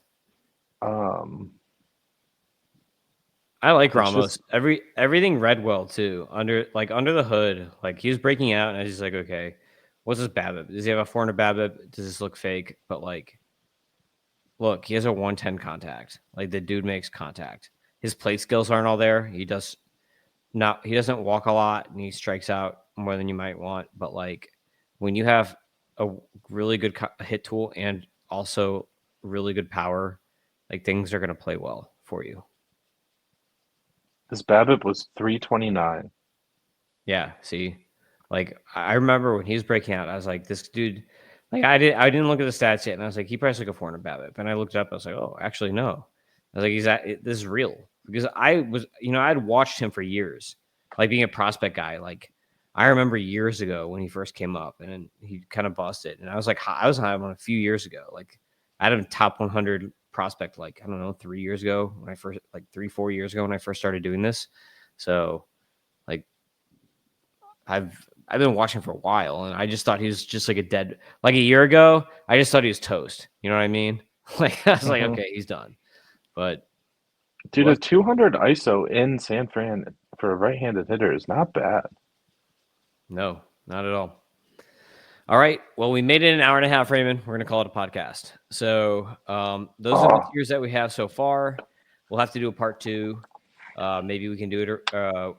I like Ramos. Everything read well too. Under the hood, like he was breaking out, and I was just like, okay, what's his BABIP? Does he have a 400 BABIP? Does this look fake? But like, look, he has a 110 contact. Like the dude makes contact. His plate skills aren't all there. He doesn't walk a lot, and he strikes out more than you might want. But like, when you have a really good hit tool and also really good power, like things are going to play well for you. His BABIP was 329. Yeah, see, like I remember when he was breaking out, I was like, this dude, like I didn't look at the stats yet, and I was like, he probably like a 400 BABIP, and I looked it up, I was like, oh, actually no, I was like, this is real because I'd watched him for years, like being a prospect guy, like I remember years ago when he first came up, and then he kind of busted, and I was high on a few years ago, like I had a top 100 prospect, like I don't know, 3 years ago when I first, like 3-4 years ago when I first started doing this, so like. I've been watching for a while, and I just thought he was just like like a year ago. I just thought he was toast. You know what I mean? Like I was like, okay, he's done. But Dude, a 200 ISO in San Fran for a right-handed hitter is not bad. No, not at all. All right. Well, we made it an hour and a half, Raymond. We're going to call it a podcast. So those are the tiers that we have so far. We'll have to do a part 2. Maybe we can do it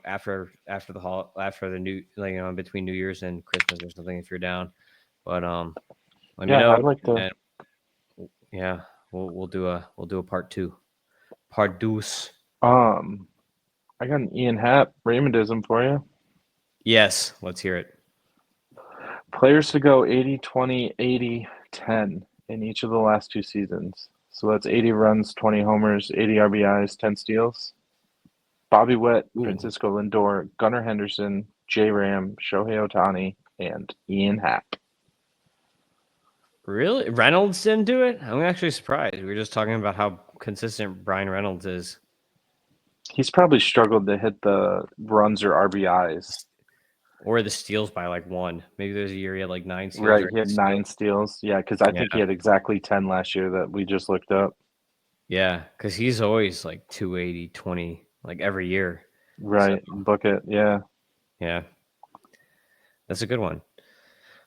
after the new, like, in between New Year's and Christmas or something if you're down. But let me know. I'd like to. And, yeah, we'll do a part 2. Part deuce. I got an Ian Happ Raymondism for you. Yes, let's hear it. Players to go 80, 20, 80, 10 in each of the last 2 seasons. So that's 80 runs, 20 homers, 80 RBIs, 10 steals. Bobby Witt, Francisco Lindor, Gunnar Henderson, J. Ram, Shohei Ohtani, and Ian Happ. Really? Reynolds didn't do it? I'm actually surprised. We were just talking about how consistent Brian Reynolds is. He's probably struggled to hit the runs or RBIs. Or the steals by like 1. Maybe there's a year he had like 9 steals. Right, he had 9 steals. Yeah, because I think he had exactly 10 last year that we just looked up. Yeah, because he's always like 280, 20, like every year. Right, so, book it, yeah. Yeah, that's a good one.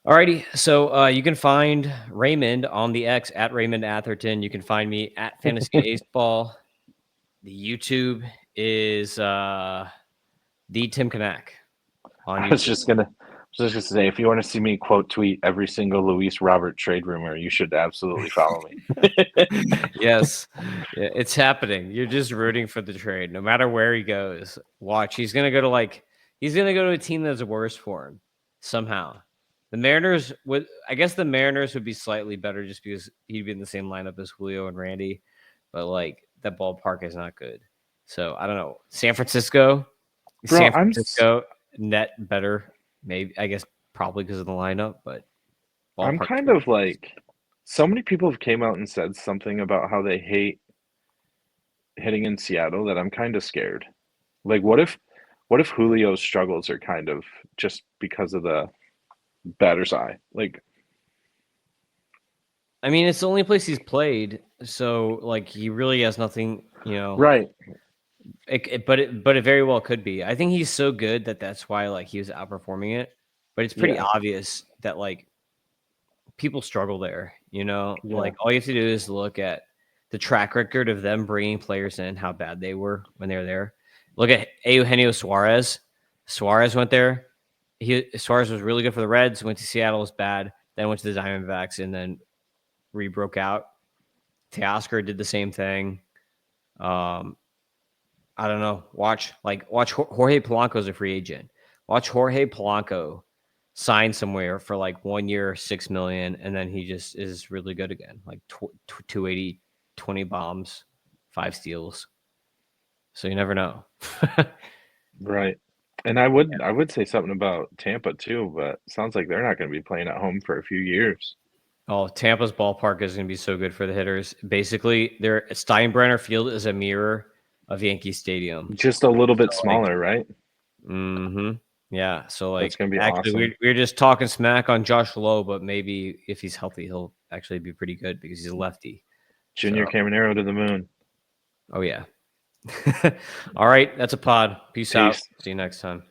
Alrighty, so you can find Raymond on the X at Raymond Atherton. You can find me at Fantasy Aceball. The YouTube is the Tim Kanak. I was just gonna say, if you want to see me quote tweet every single Luis Robert trade rumor, you should absolutely follow me. Yes, yeah, it's happening. You're just rooting for the trade, no matter where he goes. Watch, he's gonna go to a team that's worse for him somehow. The Mariners I guess the Mariners would be slightly better just because he'd be in the same lineup as Julio and Randy, but like that ballpark is not good. So I don't know. San Francisco, net better, maybe. I guess probably because of the lineup, but I'm kind of like, so many people have came out and said something about how they hate hitting in Seattle that I'm kind of scared. Like, what if Julio's struggles are kind of just because of the batter's eye? Like, I mean, it's the only place he's played, so like he really has nothing, Right. But it very well could be. I think he's so good that's why like he was outperforming it. But it's pretty obvious that like people struggle there. Like all you have to do is look at the track record of them bringing players in, how bad they were when they were there. Look at Eugenio Suarez. Suarez went there. Suarez was really good for the Reds. Went to Seattle, was bad. Then went to the Diamondbacks and then broke out. Teoscar did the same thing. I don't know. Watch Jorge Polanco's a free agent. Watch Jorge Polanco sign somewhere for like 1 year, $6 million, and then he just is really good again. Like 280, 20 bombs, 5 steals. So you never know. Right. And I would say something about Tampa too, but sounds like they're not going to be playing at home for a few years. Oh, Tampa's ballpark is going to be so good for the hitters. Basically, their Steinbrenner Field is a mirror of Yankee Stadium. Just a little bit smaller, right? Mm-hmm. Yeah. So That's like, going to be actually, awesome. we're just talking smack on Josh Lowe, but maybe if he's healthy, he'll actually be pretty good because he's a lefty. Junior Caminero to the moon. Oh yeah. All right, that's a pod. Peace out. See you next time.